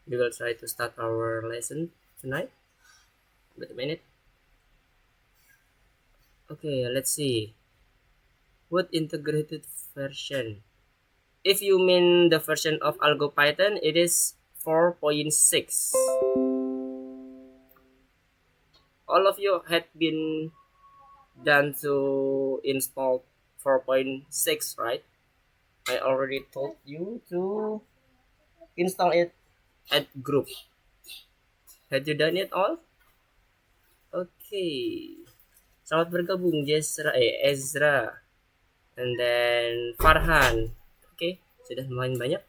We will try to start our lesson tonight. Wait a minute. Okay, let's see. What integrated version? If you mean the version of AlgoPython, it is 4.6. All of you had been done to install 4.6, right? I already told you to install it at group. Had you done it all? Okay. Selamat bergabung Ezra. And then Farhan. Okay, sudah lumayan banyak.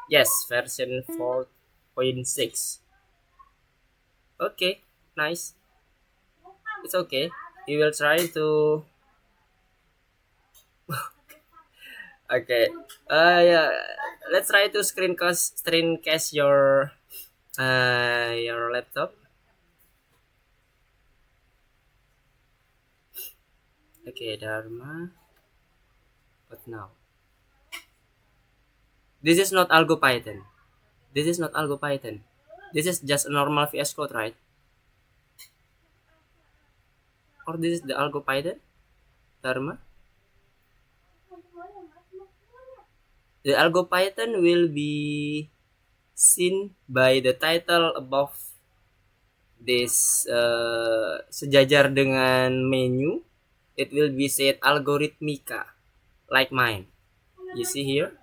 Yes, version 4.6. Okay, nice. It's okay. We will try to. Okay. Yeah. Let's try to screencast your laptop. Okay, Dharma. What now? This is not AlgoPython. This is not AlgoPython. This is just a normal VS Code, right? Or this is the AlgoPython, Dharma? The AlgoPython will be seen by the title above this sejajar dengan menu. It will be said Algorithmica, like mine. You see here?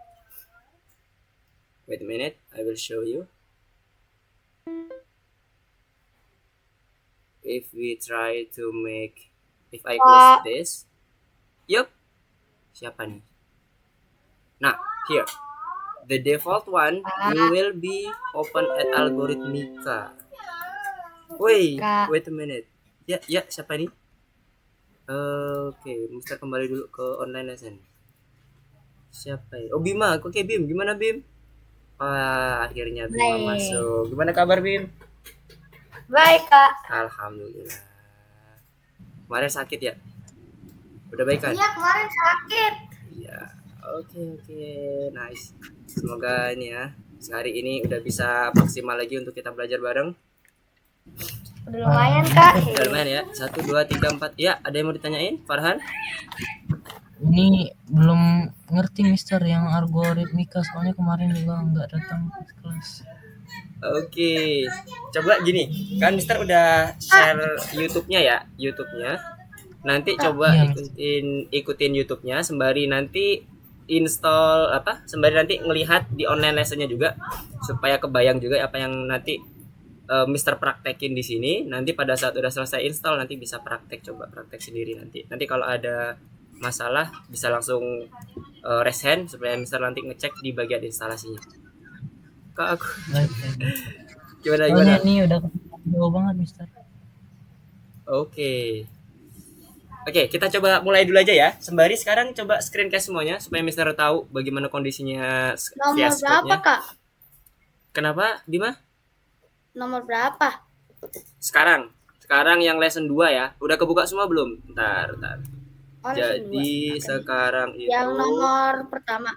Wait a minute, I will show you. If we try to make, if I close this, yup, siapa nih? Nah, here, the default one will be open at Algorithmica. Wait a minute. Ya, siapa nih? Oke, Mister kembali dulu ke online lesson. Siapa ya? Oh, Bima. Oke, Bim. Gimana, Bim? Akhirnya Bima masuk. Gimana kabar, Bim? Baik, Kak. Alhamdulillah. Kemarin sakit ya? Udah baik kan? Iya, kemarin sakit. Iya. Oke. Nice. Semoga ini ya, sehari ini udah bisa maksimal lagi untuk kita belajar bareng. Udah lumayan, Kak. Udah lumayan ya. 1, 2, 3, 4. Ya, ada yang mau ditanyain, Farhan? Ini belum ngerti Mister yang algoritmika, soalnya kemarin juga nggak datang ke kelas. Oke, coba gini, kan Mister udah share YouTube-nya ya, YouTube-nya. Nanti coba ikutin YouTube-nya, sembari nanti install sembari nanti ngelihat di online lesson-nya juga, supaya kebayang juga apa yang nanti Mister praktekin di sini. Nanti pada saat udah selesai install nanti bisa praktek sendiri nanti. Nanti kalau ada masalah bisa langsung raise hand supaya Mister nanti ngecek di bagian instalasinya. Kak aku. Gimana? Ini udah jauh banget, Mister. Oke, kita coba mulai dulu aja ya. Sembari sekarang coba screencast semuanya supaya Mister tahu bagaimana kondisinya. Nomor berapa, Kak? Kenapa, Bima? Nomor berapa? Sekarang yang lesson 2 ya. Udah kebuka semua belum? Bentar. Jadi sekarang itu yang nomor pertama.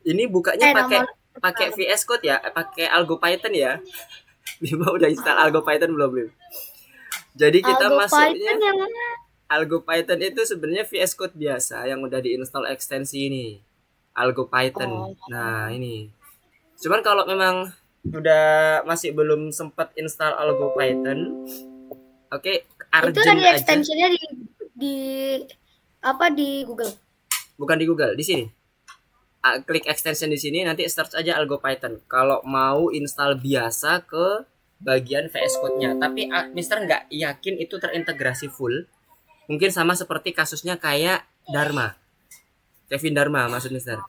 Ini bukanya pakai VS Code ya, pakai AlgoPython ya. Bima udah install AlgoPython belum, Bim? Jadi kita masuknya AlgoPython itu sebenarnya VS Code biasa yang udah diinstal ekstensi ini. AlgoPython. Nah, ini. Cuman kalau memang udah masih belum sempat install AlgoPython, oke, urgent itu tadi ekstensinya di Google. Bukan di Google, di sini. Klik extension di sini, nanti search aja AlgoPython. Kalau mau install biasa ke bagian VS Code-nya, tapi Mister nggak yakin itu terintegrasi full. Mungkin sama seperti kasusnya kayak Dharma, Kevin Dharma maksud Mister.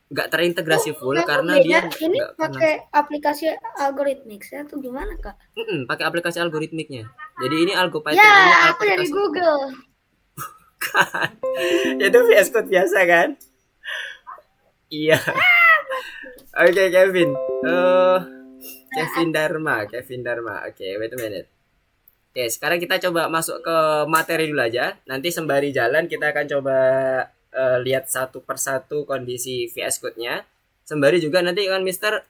Nggak terintegrasi full karena dia ini pakai aplikasi Algorithmics ya, atau gimana, Kak? Pakai aplikasi algoritmiknya. Jadi ini AlgoPython ya, ini aku dari Google. Bukan. Itu VS Code biasa kan? Iya. Oke, Kevin. Kevin Dharma. Oke, wait a minute. Oke, sekarang kita coba masuk ke materi dulu aja. Nanti sembari jalan kita akan coba lihat satu persatu kondisi VS Code-nya. Sembari juga nanti kan Mister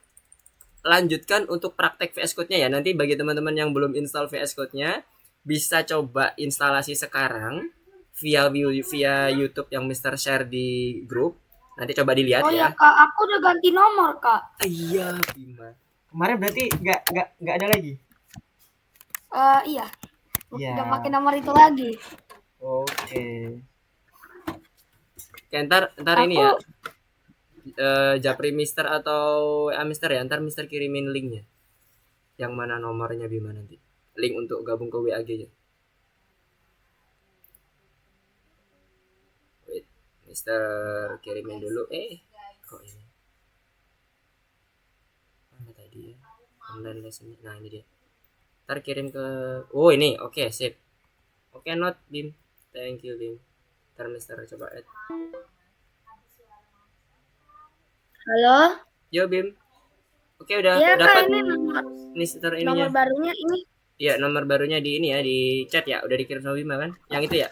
lanjutkan untuk praktek VS Code-nya ya. Nanti bagi teman-teman yang belum install VS Code-nya bisa coba instalasi sekarang via YouTube yang Mister share di grup. Nanti coba dilihat Oh ya. ya Kak, aku udah ganti nomor Kak. Iya, Bima. Kemarin berarti nggak ada lagi. Iya. Iya. Udah pakai nomor itu lagi. Oke. Oke, ntar Aku ini ya. Japri Mister atau WA Mister ya. Ntar Mister kirimin linknya. Yang mana nomornya Bima nanti. Link untuk gabung ke WAG-nya. Wait, Mister kirimin dulu. Kok ini? Mana tadi ya? Online lesson. Nah, ini dia. Ntar kirim ke ini. Oke, sip. Oke, not Bim. Thank you, Bim. Ntar Mister coba add. Halo? Yo, Bim. Oke, udah Iya Kak, dapat ini nomor Mister ininya. barunya ini. Iya, nomor barunya di ini ya, di chat ya. Udah dikirim sama Bima kan? Yang itu ya?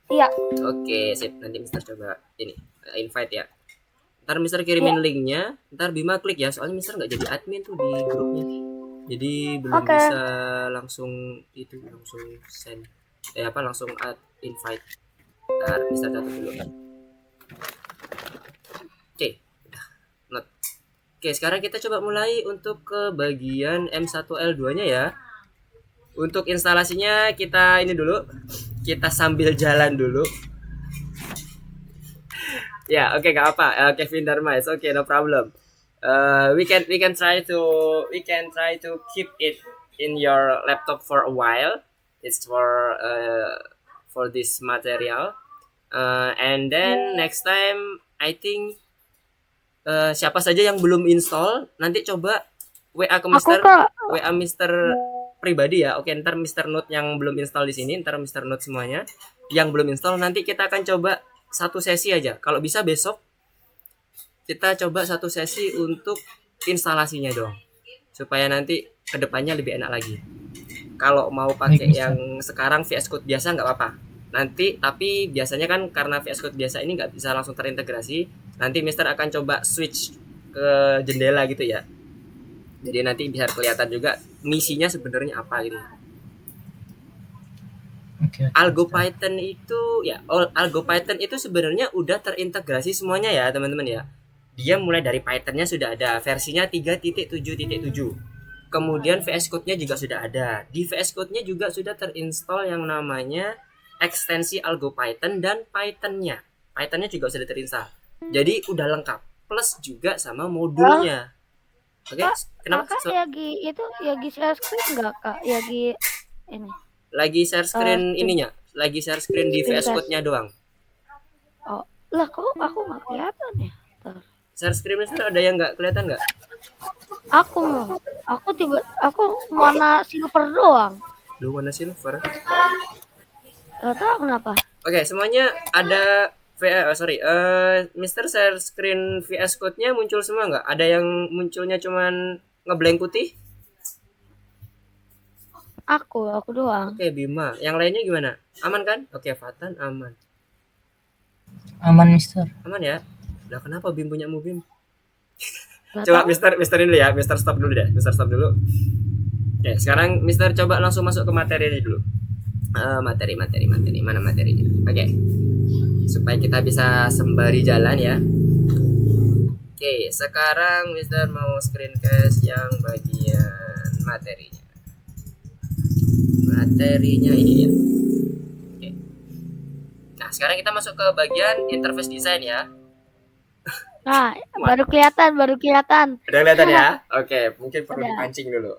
Iya. Oke, sip. Nanti Mister coba ini invite ya. Ntar Mister kirimin linknya. Ntar Bima klik ya. Soalnya Mister nggak jadi admin tuh di grupnya. Jadi belum bisa langsung send. Langsung add invite. Ntar Mister catat dulu. Oke, udah. Not. Oke, sekarang kita coba mulai untuk ke bagian M1L2-nya ya. Untuk instalasinya kita ini dulu. Kita sambil jalan dulu. Ya, oke, gak apa. Kevin Darmais, oke, no problem. We can try to keep it in your laptop for a while. It's for this material. And then next time I think siapa saja yang belum install nanti coba WA ke Mister, WA Mister pribadi ya. Oke, ntar Mister Note yang belum install di sini, ntar Mister Note semuanya yang belum install nanti kita akan coba satu sesi aja. Kalau bisa besok kita coba satu sesi untuk instalasinya dong, supaya nanti kedepannya lebih enak lagi. Kalau mau pakai yang sekarang VS Code biasa nggak apa-apa. Nanti tapi biasanya kan karena VS Code biasa ini nggak bisa langsung terintegrasi. Nanti Mister akan coba switch ke jendela gitu ya. Jadi nanti bisa kelihatan juga misinya sebenarnya apa gitu. Algo Python itu sebenarnya udah terintegrasi semuanya ya teman-teman ya. Dia mulai dari Pythonnya sudah ada versinya 3.7.7. Kemudian VS Code-nya juga sudah ada. Di VS Code-nya juga sudah terinstall yang namanya ekstensi Algo Python dan Python-nya. Python-nya juga sudah terinstall. Jadi udah lengkap. Plus juga sama modulnya. Oke, kenapa? Yagi itu Yagi share screen enggak Kak? Yagi ini. Lagi share screen ininya. Lagi share screen di VS Code-nya doang. Oh, lah kok aku nggak kelihatan ya? Share screen Mister ada yang nggak kelihatan nggak? Aku mana silver doang. Lu mana silver? Gak tahu kenapa. Oke, semuanya ada Mister share screen VS Code-nya muncul semua nggak? Ada yang munculnya cuman ngeblank putih? Aku doang. Oke, Bima. Yang lainnya gimana? Aman kan? Oke, Fatan aman. Aman, Mister. Aman ya? Lah kenapa Bim punyamu Bim? Coba Mister ini ya. Mister stop dulu deh. Mister stop dulu. Oke, sekarang Mister coba langsung masuk ke materi ini dulu. Materi. Mana materinya? Oke. Supaya kita bisa sembari jalan ya. Oke, sekarang Mister mau screencast yang bagian materinya. Materinya ini ya. Oke. Nah, sekarang kita masuk ke bagian interface design ya. Nah, baru kelihatan. Udah kelihatan ya? Oke, mungkin perlu dipancing dulu.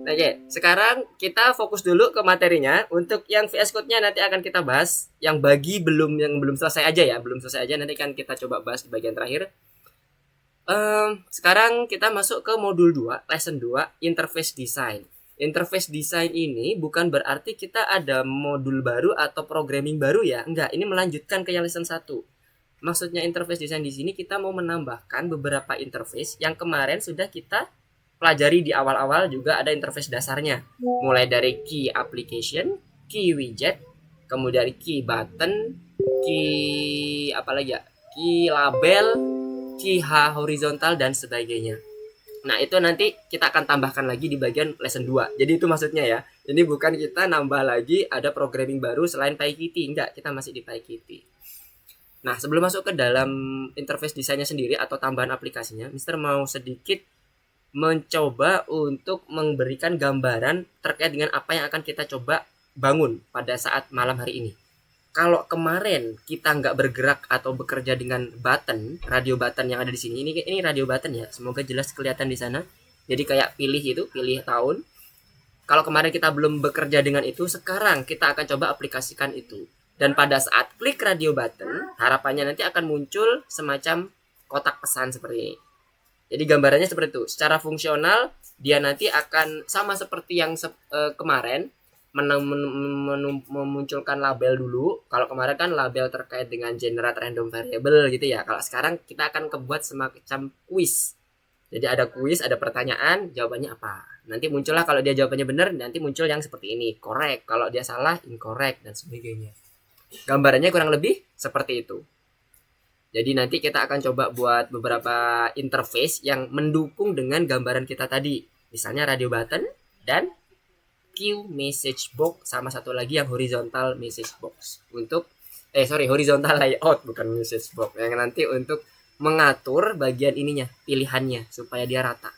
Oke, sekarang kita fokus dulu ke materinya. Untuk yang VS Code-nya nanti akan kita bahas. Yang belum selesai aja ya. Belum selesai aja, nanti kan kita coba bahas di bagian terakhir. Sekarang kita masuk ke modul 2, lesson 2, interface design. Interface design ini bukan berarti kita ada modul baru atau programming baru ya. Enggak, ini melanjutkan ke yang lesson 1. Maksudnya interface design di sini kita mau menambahkan beberapa interface yang kemarin sudah kita pelajari di awal-awal. Juga ada interface dasarnya. Mulai dari key application, key widget, kemudian key button, key label, key horizontal dan sebagainya. Nah, itu nanti kita akan tambahkan lagi di bagian lesson 2. Jadi itu maksudnya ya. Ini bukan kita nambah lagi ada programming baru selain PyKitty. Enggak, kita masih di PyKitty. Nah, sebelum masuk ke dalam interface desainnya sendiri atau tambahan aplikasinya, Mister mau sedikit mencoba untuk memberikan gambaran terkait dengan apa yang akan kita coba bangun pada saat malam hari ini. Kalau kemarin kita nggak bergerak atau bekerja dengan button, radio button yang ada di sini, ini radio button ya, semoga jelas kelihatan di sana. Jadi kayak pilih tahun. Kalau kemarin kita belum bekerja dengan itu, sekarang kita akan coba aplikasikan itu. Dan pada saat klik radio button, harapannya nanti akan muncul semacam kotak pesan seperti ini. Jadi gambarannya seperti itu. Secara fungsional, dia nanti akan sama seperti yang kemarin, memunculkan label dulu. Kalau kemarin kan label terkait dengan generate random variable gitu ya. Kalau sekarang kita akan kebuat semacam quiz. Jadi ada quiz, ada pertanyaan, jawabannya apa. Nanti muncullah kalau dia jawabannya benar, nanti muncul yang seperti ini, correct. Kalau dia salah, incorrect dan sebagainya. Gambarannya kurang lebih seperti itu. Jadi nanti kita akan coba buat beberapa interface yang mendukung dengan gambaran kita tadi. Misalnya radio button dan Q message box, sama satu lagi yang horizontal message box untuk horizontal layout, bukan message box, yang nanti untuk mengatur bagian ininya, pilihannya supaya dia rata.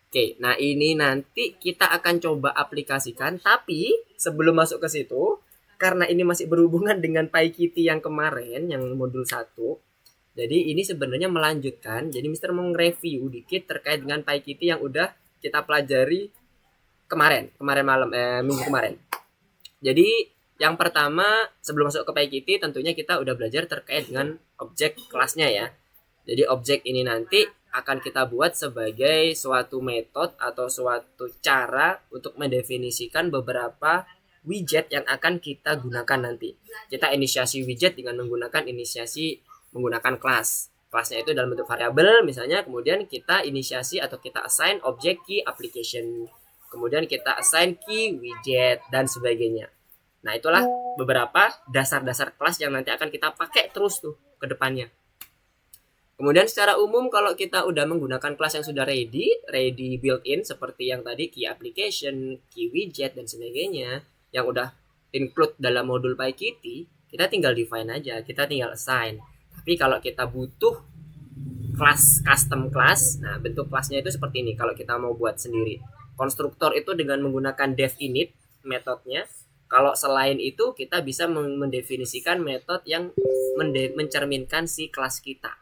Oke, nah ini nanti kita akan coba aplikasikan, tapi sebelum masuk ke situ, karena ini masih berhubungan dengan PyKitty yang kemarin, yang modul 1, jadi ini sebenarnya melanjutkan. Jadi Mister mau nge-review dikit terkait dengan PyKitty yang udah kita pelajari kemarin malam, minggu kemarin. Jadi yang pertama, sebelum masuk ke PyKitty, tentunya kita udah belajar terkait dengan objek kelasnya ya. Jadi objek ini nanti akan kita buat sebagai suatu metode atau suatu cara untuk mendefinisikan beberapa widget yang akan kita gunakan nanti. Kita inisiasi widget dengan menggunakan kelas. Kelasnya itu dalam bentuk variabel misalnya, kemudian kita inisiasi atau kita assign objek key application. Kemudian kita assign key widget dan sebagainya. Nah, itulah beberapa dasar-dasar kelas yang nanti akan kita pakai terus tuh ke depannya. Kemudian secara umum kalau kita udah menggunakan kelas yang sudah ready built-in seperti yang tadi key application, key widget dan sebagainya yang udah include dalam modul PyKitty, kita tinggal define aja, kita tinggal assign. Tapi kalau kita butuh kelas custom class, nah bentuk kelasnya itu seperti ini kalau kita mau buat sendiri. Konstruktor itu dengan menggunakan dev init metodenya. Kalau selain itu kita bisa mendefinisikan metode yang mencerminkan si kelas kita.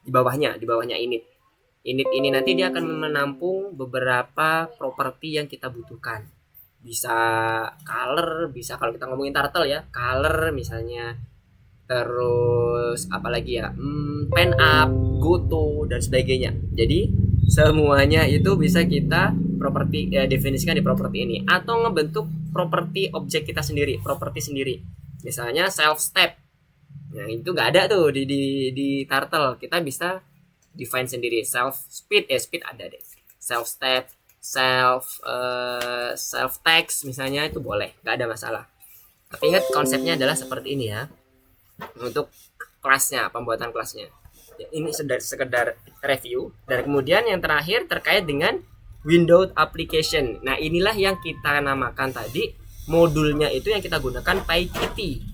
Di bawahnya init. Init ini nanti dia akan menampung beberapa properti yang kita butuhkan. Bisa color, bisa kalau kita ngomongin turtle ya, color misalnya. Terus apalagi ya, pen up, goto dan sebagainya. Jadi semuanya itu bisa kita definisikan di properti ini atau ngebentuk properti objek kita sendiri, properti sendiri. Misalnya self step. Nah, itu nggak ada tuh di turtle. Kita bisa define sendiri self speed, speed ada deh. Self step, self text misalnya itu boleh, nggak ada masalah. Tapi ingat konsepnya adalah seperti ini ya. Untuk kelasnya, pembuatan kelasnya. Ini sekedar review. Dan kemudian yang terakhir terkait dengan Windows application. Nah, inilah yang kita namakan tadi modulnya itu yang kita gunakan PyKitty.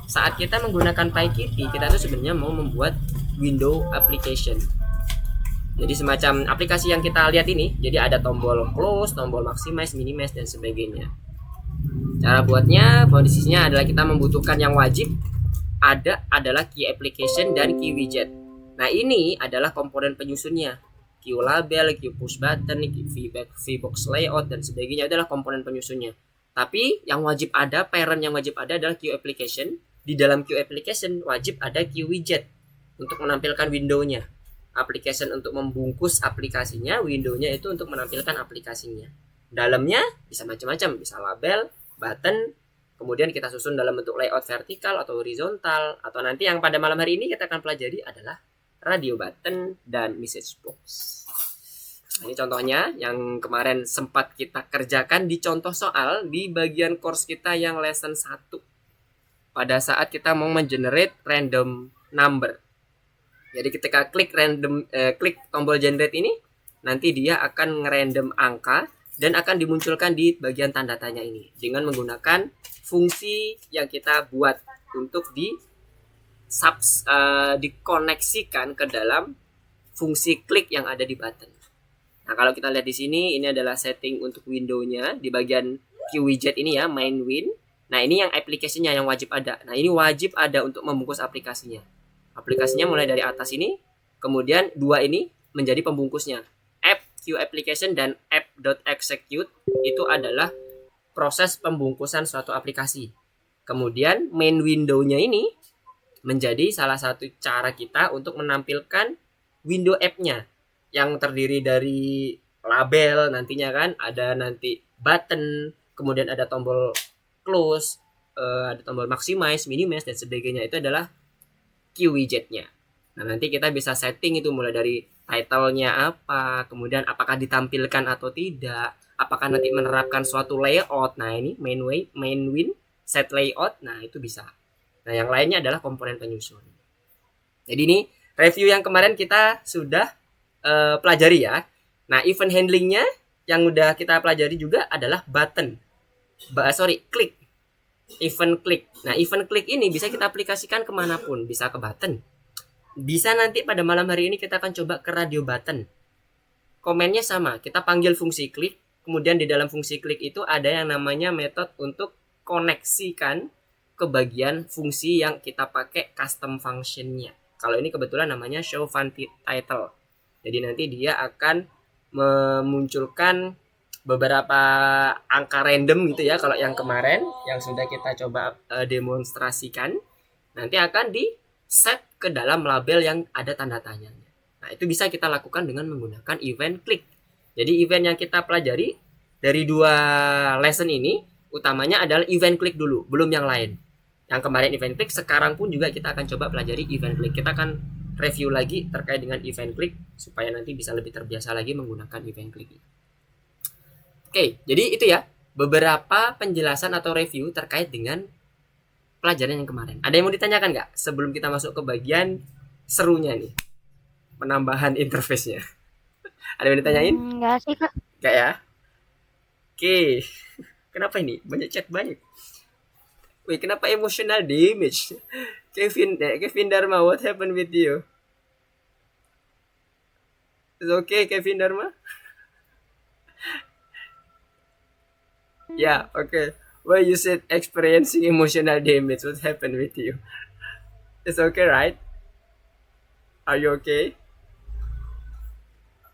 Saat kita menggunakan PyKitty, kita tuh sebenarnya mau membuat Windows application. Jadi semacam aplikasi yang kita lihat ini. Jadi ada tombol close, tombol maximize, minimize dan sebagainya. Cara buatnya, kondisinya adalah kita membutuhkan yang wajib adalah key application dan key widget. Nah, ini adalah komponen penyusunnya. Key label, key push button, key VBox layout dan sebagainya adalah komponen penyusunnya. Tapi yang wajib ada, parent yang wajib ada adalah key application. Di dalam key application wajib ada key widget untuk menampilkan window-nya. Application untuk membungkus aplikasinya, window-nya itu untuk menampilkan aplikasinya. Dalamnya bisa macam-macam, bisa label, button, kemudian kita susun dalam bentuk layout vertikal atau horizontal, atau nanti yang pada malam hari ini kita akan pelajari adalah radio button dan message box. Nah, ini contohnya yang kemarin sempat kita kerjakan di contoh soal di bagian course kita yang lesson 1. Pada saat kita mau mengenerate random number. Jadi ketika klik tombol generate ini, nanti dia akan ngerandom angka dan akan dimunculkan di bagian tanda tanya ini dengan menggunakan fungsi yang kita buat untuk dikoneksikan ke dalam fungsi klik yang ada di button. Nah, kalau kita lihat di sini, ini adalah setting untuk window-nya di bagian QWidget ini ya, main win. Nah, ini yang application-nya yang wajib ada. Nah, ini wajib ada untuk membungkus aplikasinya. Aplikasinya mulai dari atas ini, kemudian dua ini menjadi pembungkusnya. App, Q application, dan app.execute itu adalah proses pembungkusan suatu aplikasi. Kemudian main window-nya ini menjadi salah satu cara kita untuk menampilkan window app-nya yang terdiri dari label nantinya kan, ada nanti button, kemudian ada tombol close, ada tombol maximize, minimize, dan sebagainya. Itu adalah QWidget-nya. Nah, nanti kita bisa setting itu mulai dari title-nya apa, kemudian apakah ditampilkan atau tidak, apakah nanti menerapkan suatu layout. Nah, ini main win, set layout. Nah, itu bisa. Nah, yang lainnya adalah komponen penyusun. Jadi ini review yang kemarin kita sudah pelajari ya. Nah, event handlingnya yang udah kita pelajari juga adalah button. Klik. Event klik. Nah, event klik ini bisa kita aplikasikan kemanapun. Bisa ke button. Bisa nanti pada malam hari ini kita akan coba ke radio button. Komennya sama. Kita panggil fungsi klik. Kemudian di dalam fungsi klik itu ada yang namanya metode untuk koneksikan ke bagian fungsi yang kita pakai custom function-nya. Kalau ini kebetulan namanya show fun title. Jadi nanti dia akan memunculkan beberapa angka random gitu ya. Kalau yang kemarin yang sudah kita coba demonstrasikan, nanti akan di set ke dalam label yang ada tanda tanyanya. Nah, itu bisa kita lakukan dengan menggunakan event klik. Jadi event yang kita pelajari dari dua lesson ini utamanya adalah event klik dulu, belum yang lain. Yang kemarin event klik, sekarang pun juga kita akan coba pelajari event klik. Kita akan review lagi terkait dengan event klik supaya nanti bisa lebih terbiasa lagi menggunakan event klik. Oke, jadi itu ya beberapa penjelasan atau review terkait dengan pelajaran yang kemarin. Ada yang mau ditanyakan nggak sebelum kita masuk ke bagian serunya nih, penambahan interface-nya? Ada yang ditanyain? Enggak sih, Kak. Nggak ya? Oke, kenapa ini banyak chat banyak? Wait, kenapa emotional damage? Kevin Dharma, what happened with you? It's okay, Kevin Dharma? Yeah, okay. Well, you said experiencing emotional damage. What happened with you? It's okay, right? Are you okay?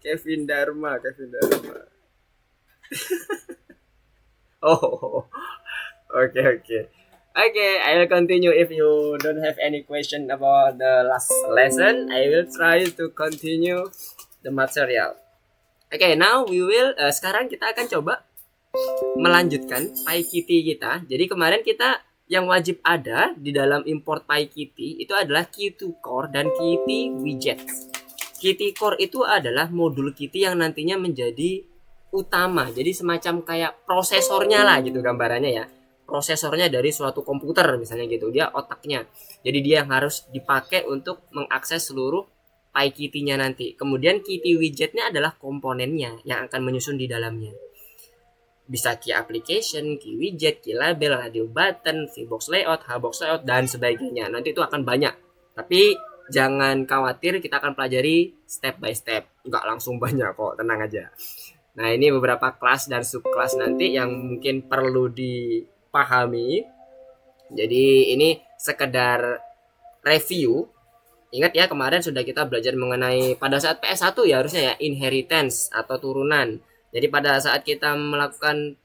Kevin Dharma. Oh, okay. Okay, I will continue. If you don't have any question about the last lesson, I will try to continue the material. Okay, now we will. Sekarang kita akan coba melanjutkan PyKitty kita. Jadi kemarin kita yang wajib ada di dalam import PyKitty itu adalah Qt Core dan Qt Widget. Qt Core itu adalah modul Qt yang nantinya menjadi utama. Jadi semacam kayak prosesornya lah gitu gambarannya ya. Prosesornya dari suatu komputer misalnya gitu. Dia otaknya. Jadi dia yang harus dipakai untuk mengakses seluruh PyKitty-nya nanti. Kemudian Qt Widget-nya adalah komponennya yang akan menyusun di dalamnya. Bisa key application, key widget, key label, radio button, VBox layout, HBox layout, dan sebagainya. Nanti itu akan banyak. Tapi jangan khawatir, kita akan pelajari step by step. Nggak langsung banyak kok, tenang aja. Nah, ini beberapa kelas dan subkelas nanti yang mungkin perlu dipahami. Jadi ini sekedar review. Ingat ya, kemarin sudah kita belajar mengenai pada saat PS1 ya harusnya ya, inheritance atau turunan. Jadi pada saat kita melakukan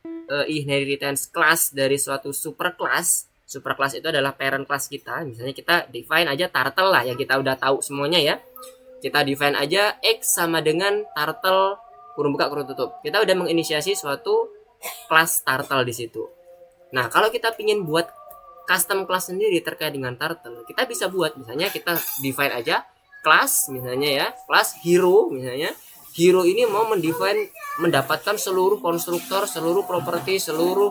inheritance class dari suatu superclass itu adalah parent class kita. Misalnya kita define aja turtle lah yang kita udah tahu semuanya ya. Kita define aja X sama dengan turtle kurung buka kurung tutup. Kita udah menginisiasi suatu class turtle di situ. Nah, kalau kita ingin buat custom class sendiri terkait dengan turtle, kita bisa buat misalnya kita define aja class misalnya ya, class hero misalnya. Hero ini mau mendapatkan seluruh konstruktor, seluruh properti, seluruh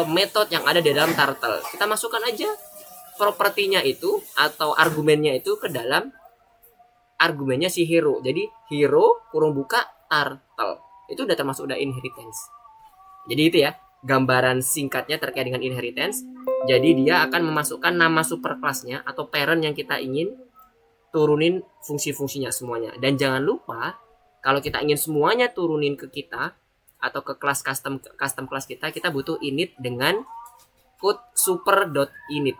metode yang ada di dalam turtle. Kita masukkan aja propertinya itu atau argumennya itu ke dalam argumennya si hero. Jadi hero kurung buka turtle. Itu udah termasuk udah inheritance. Jadi itu ya, gambaran singkatnya terkait dengan inheritance. Jadi dia akan memasukkan nama superclassnya atau parent yang kita ingin turunin fungsi-fungsinya semuanya. Dan jangan lupa kalau kita ingin semuanya turunin ke kita atau ke kelas custom kelas kita butuh init dengan code super.init.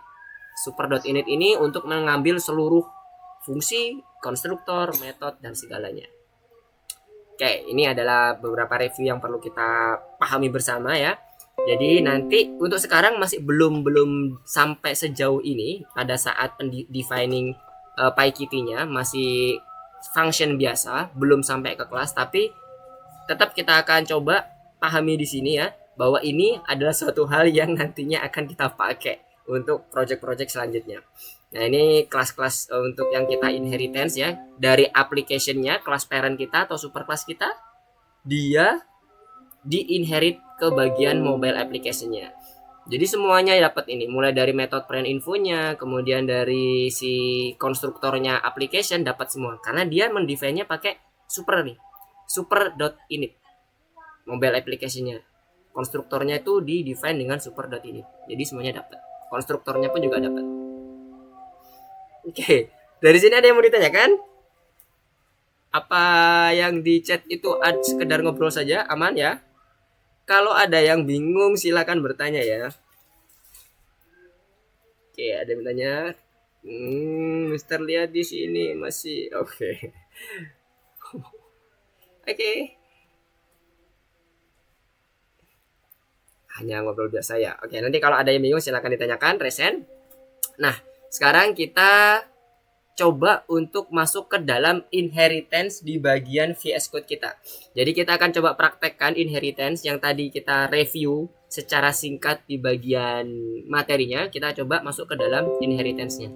Super.init ini untuk mengambil seluruh fungsi, konstruktor, metode, dan segalanya. Oke, ini adalah beberapa review yang perlu kita pahami bersama ya. Jadi nanti untuk sekarang masih belum sampai sejauh ini pada saat defining PyKitty-nya masih function biasa, belum sampai ke kelas, tapi tetap kita akan coba pahami di sini ya bahwa ini adalah suatu hal yang nantinya akan kita pakai untuk project-project selanjutnya. Nah, ini kelas-kelas untuk yang kita inheritance ya. Dari application-nya, kelas parent kita atau superclass kita, dia di-inherit ke bagian mobile application-nya. Jadi semuanya dapat ini, mulai dari method parent infonya, kemudian dari si konstruktornya application dapat semua. Karena dia mendefine-nya pakai super nih. Super.init. Mobile application-nya. Konstruktornya itu di-define dengan super.init. Jadi semuanya dapat. Konstruktornya pun juga dapat. Oke, dari sini ada yang mau ditanyakan? Apa yang di chat itu sekedar ngobrol saja, aman ya? Kalau ada yang bingung silakan bertanya ya. Oke, ada yang bertanya. Mister lihat di sini masih oke. Oke. Hanya ngobrol biasa ya. Oke, nanti kalau ada yang bingung silakan ditanyakan, resen. Nah, sekarang kita coba untuk masuk ke dalam inheritance di bagian VS Code kita. Jadi kita akan coba praktekkan inheritance yang tadi kita review secara singkat di bagian materinya. Kita coba masuk ke dalam inheritance-nya.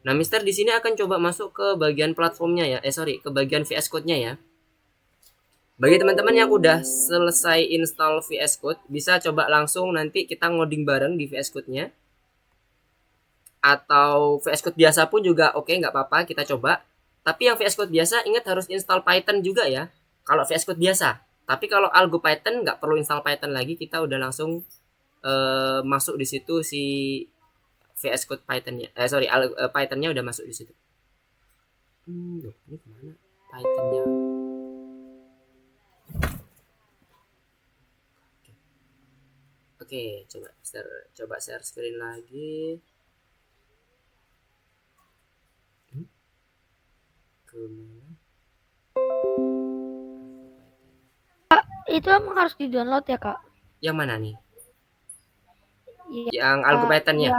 Nah, Mister di sini akan coba masuk ke bagian platformnya ya. Ke bagian VS Code-nya ya. Bagi teman-teman yang udah selesai install VS Code, bisa coba langsung nanti kita ngoding bareng di VS Code-nya. Atau VS Code biasa pun juga oke, nggak apa-apa, kita coba. Tapi yang VS Code biasa ingat harus install Python juga ya. Kalau VS Code biasa. Tapi kalau Algo Python nggak perlu install Python lagi, kita udah langsung masuk di situ si VS Code Python-nya. Python-nya udah masuk di situ. Loh, ini kemana Python-nya? Oke, coba share screen lagi. Kak, itu emang harus di-download ya, Kak? Yang mana nih? Iya. Yang Algo Python-nya?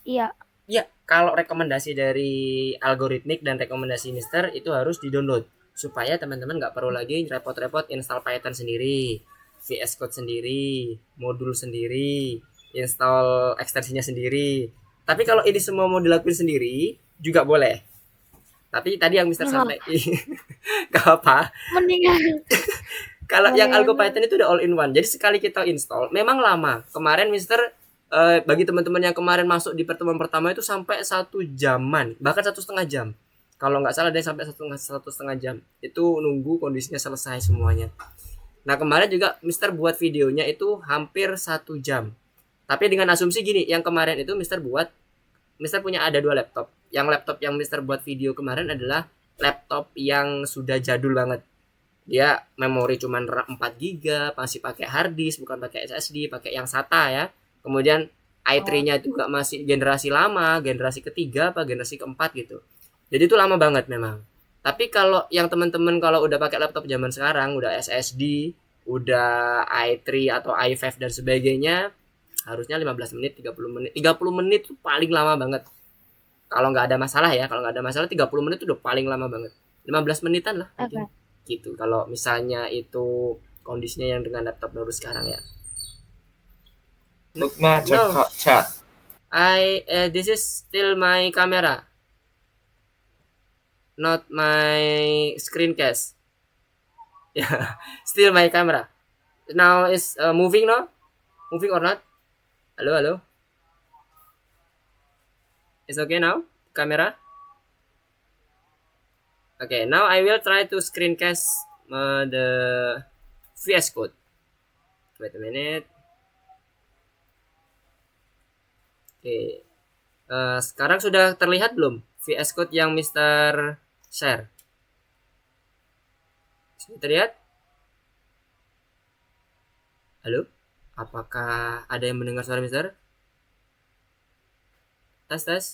Iya. Ya, kalau rekomendasi dari algoritmik dan rekomendasi Mister itu harus di-download supaya teman-teman nggak perlu lagi repot-repot install Python sendiri, VS Code sendiri, modul sendiri, install ekstensinya sendiri. Tapi kalau ini semua mau dilakuin sendiri juga boleh. Tapi tadi yang Mister sampaikan gak apa. Mendingan. Kalau yang Algo Python itu udah all in one. Jadi sekali kita install, memang lama. Kemarin Mister bagi teman-teman yang kemarin masuk di pertemuan pertama itu sampai 1 jaman, bahkan 1,5 jam. Kalau nggak salah dia sampai 1,5 jam. Itu nunggu kondisinya selesai semuanya. Nah kemarin juga Mister buat videonya itu hampir 1 jam. Tapi dengan asumsi gini, yang kemarin itu Mister punya ada 2 laptop. Yang laptop yang Mister buat video kemarin adalah laptop yang sudah jadul banget. Dia memori cuman 4 GB, masih pakai hard disk, bukan pakai SSD, pakai yang SATA ya. Kemudian i3-nya juga masih generasi lama, generasi ketiga apa generasi keempat gitu. Jadi itu lama banget memang. Tapi kalau yang teman-teman kalau udah pakai laptop zaman sekarang, udah SSD, udah i3 atau i5 dan sebagainya, harusnya 15 menit, 30 menit. 30 menit itu paling lama banget. Kalau nggak ada masalah ya, kalau nggak ada masalah 30 menit itu udah paling lama banget. 15 menitan lah mungkin. Gitu. Kalau misalnya itu kondisinya yang dengan laptop baru sekarang ya. Look na chat. This is still my camera, not my screencast. Yeah, still my camera. Now is moving no? Moving or not? Hello. It's okay now, camera? Okay, now I will try to screencast the VS Code. Wait a minute. Oke. Sekarang sudah terlihat belum VS Code yang Mister share? Sudah terlihat? Halo? Apakah ada yang mendengar suara Mister? Tes tes.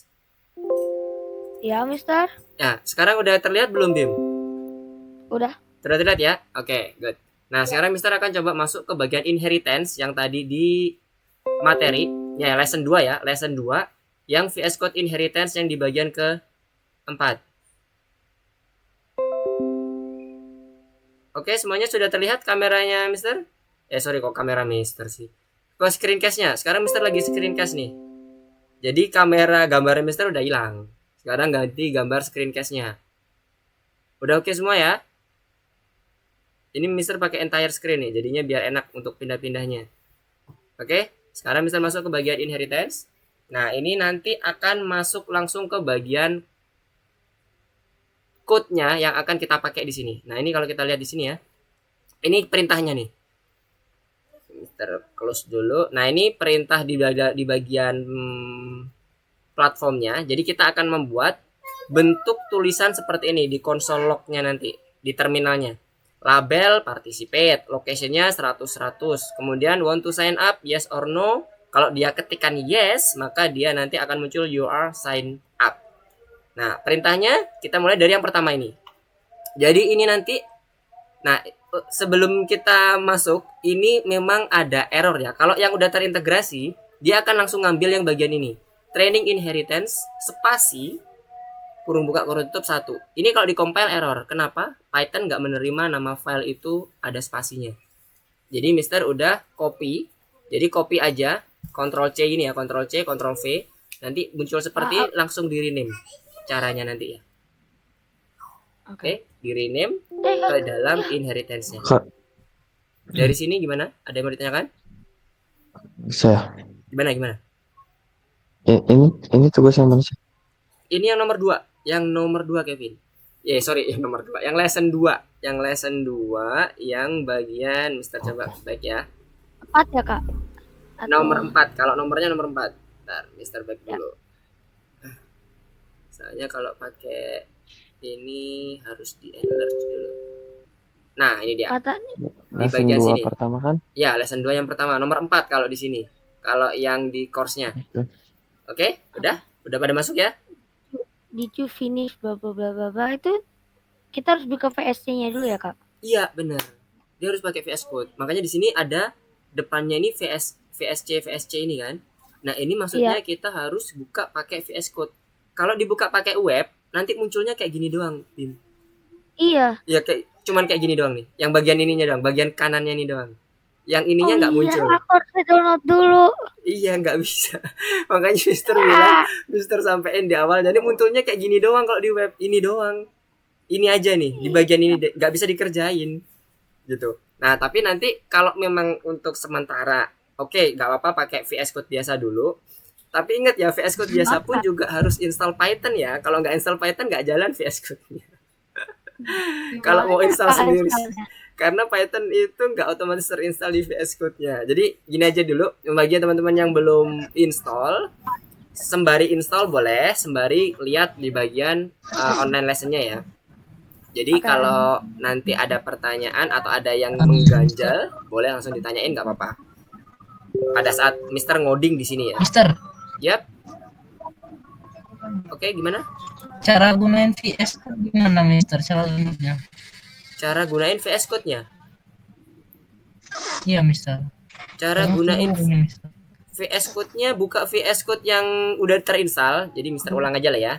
Ya, Mister. Ya, sekarang udah terlihat belum, Bim? Udah. Sudah terlihat ya? Oke, good. Nah, sekarang Mister akan coba masuk ke bagian inheritance yang tadi di materi. Ya, lesson 2 ya. Lesson 2 yang VS Code inheritance yang di bagian ke-4. Oke, semuanya sudah terlihat kameranya Mister? Sorry kok kamera Mister sih. Kok screencast-nya? Sekarang Mister lagi screencast nih. Jadi kamera gambar Mister udah hilang. Sekarang ganti gambar screencast-nya. Udah oke semua ya? Ini Mister pakai entire screen nih, jadinya biar enak untuk pindah-pindahnya. Oke, sekarang Mister masuk ke bagian inheritance. Nah, ini nanti akan masuk langsung ke bagian code-nya yang akan kita pakai di sini. Nah, ini kalau kita lihat di sini ya. Ini perintahnya nih. Mister close dulu. Nah, ini perintah di bagian platformnya. Jadi kita akan membuat bentuk tulisan seperti ini di konsol log-nya nanti, di terminalnya. Label participate, location-nya 100-100. Kemudian want to sign up, yes or no. Kalau dia ketikkan yes, maka dia nanti akan muncul you are sign up. Nah, perintahnya kita mulai dari yang pertama ini. Jadi ini nanti, nah sebelum kita masuk, ini memang ada error ya. Kalau yang udah terintegrasi, dia akan langsung ngambil yang bagian ini. Training inheritance, spasi, kurung buka kurung tutup 1. Ini kalau di-compile error. Kenapa? Python nggak menerima nama file itu ada spasinya. Jadi Mister udah copy. Jadi copy aja. Ctrl C ini ya. Ctrl C, Ctrl V. Nanti muncul seperti langsung di rename. Caranya nanti ya. Oke, di rename ke dalam inheritance-nya. Dari sini gimana? Ada yang mau ditanyakan? Bisa. Gimana? Ini tugas yang mana sih? Ini yang nomor 2. Yang nomor 2 Kevin. Sorry, yang nomor 2. Yang lesson 2. Yang lesson 2 yang bagian Mister coba back ya. 4 ya, Kak? Nomor 4. Kalau nomornya nomor 4. Bentar, Mister back dulu. Soalnya kalau pakai ini harus di enlarge dulu. Nah, ini dia. Di bagian sini. Pertama kan? Ya, lesson 2 yang pertama. Nomor 4 kalau di sini. Kalau yang di course-nya. Oke, udah? Udah pada masuk ya? Did you finish bla bla bla bla bla itu kita harus buka VSC-nya dulu ya, Kak? Iya, benar. Dia harus pakai VS Code. Makanya di sini ada depannya ini VSC ini kan. Nah, ini maksudnya kita harus buka pakai VS Code. Kalau dibuka pakai web, nanti munculnya kayak gini doang, Bim. Iya. Ya cuman kayak gini doang nih. Yang bagian ininya doang, bagian kanannya ini doang. Yang ininya nggak muncul. Aku harus download dulu. Iya, nggak bisa. Makanya Mister bilang, Mister sampein di awal. Jadi munculnya kayak gini doang kalau di web. Ini doang. Ini aja nih, di bagian ini nggak bisa dikerjain. Gitu. Nah, tapi nanti kalau memang untuk sementara, oke, nggak apa-apa pakai VS Code biasa dulu. Tapi ingat ya, VS Code biasa pun juga harus install Python ya. Kalau nggak install Python, nggak jalan VS Code-nya. Kalau mau install sendiri. Karena Python itu nggak otomatis terinstall di VS Code-nya. Jadi gini aja dulu, bagi teman-teman yang belum install, sembari install boleh, sembari lihat di bagian online lesson-nya ya. Jadi kalau nanti ada pertanyaan atau ada yang mengganjal, boleh langsung ditanyain, nggak apa-apa. Pada saat Mister ngoding di sini ya. Mister. Yap. Oke, gimana? Cara gunain VS Code gimana, Mister? Cara gunain VS Code-nya? Iya, Mister. Cara gunain VS Code-nya, buka VS Code yang udah terinstall. Jadi Mister ulang aja lah ya.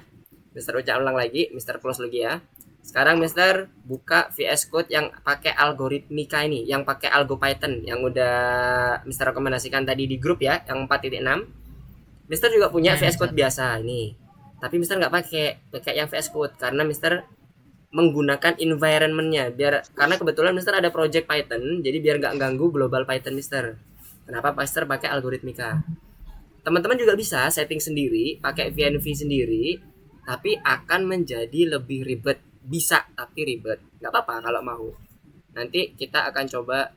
Mister ulang lagi, Mister close lagi ya. Sekarang Mister buka VS Code yang pakai algoritmika ini, yang pakai algo Python yang udah Mister rekomendasikan tadi di grup ya, yang 4.6. Mister juga punya VS Code biasa ini. Tapi Mister nggak pakai yang VS Code karena Mister menggunakan environment-nya karena kebetulan Mister ada project Python, jadi biar nggak ganggu global Python Mister. Kenapa Mister pakai algoritmika? Teman-teman juga bisa setting sendiri, pakai VNV sendiri, tapi akan menjadi lebih ribet bisa tapi ribet. Nggak apa-apa kalau mau. Nanti kita akan coba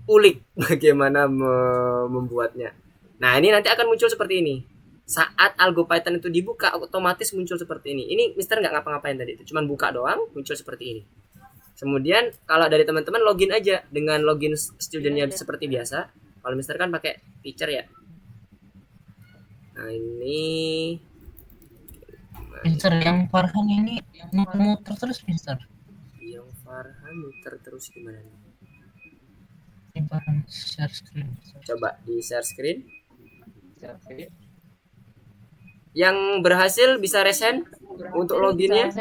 ulik bagaimana membuatnya. Nah, ini nanti akan muncul seperti ini. Saat algo Python itu dibuka, otomatis muncul seperti ini. Ini Mister nggak ngapa-ngapain tadi, itu cuman buka doang, muncul seperti ini. Kemudian kalau dari teman-teman login aja dengan login studentnya seperti biasa. Kalau Mister kan pakai teacher ya. Nah, ini Mister yang Farhan ini muter terus Mister. yang Farhan muter terus gimana nih? Ini Farhan share screen. Coba di share screen. Yang berhasil bisa resen untuk loginnya.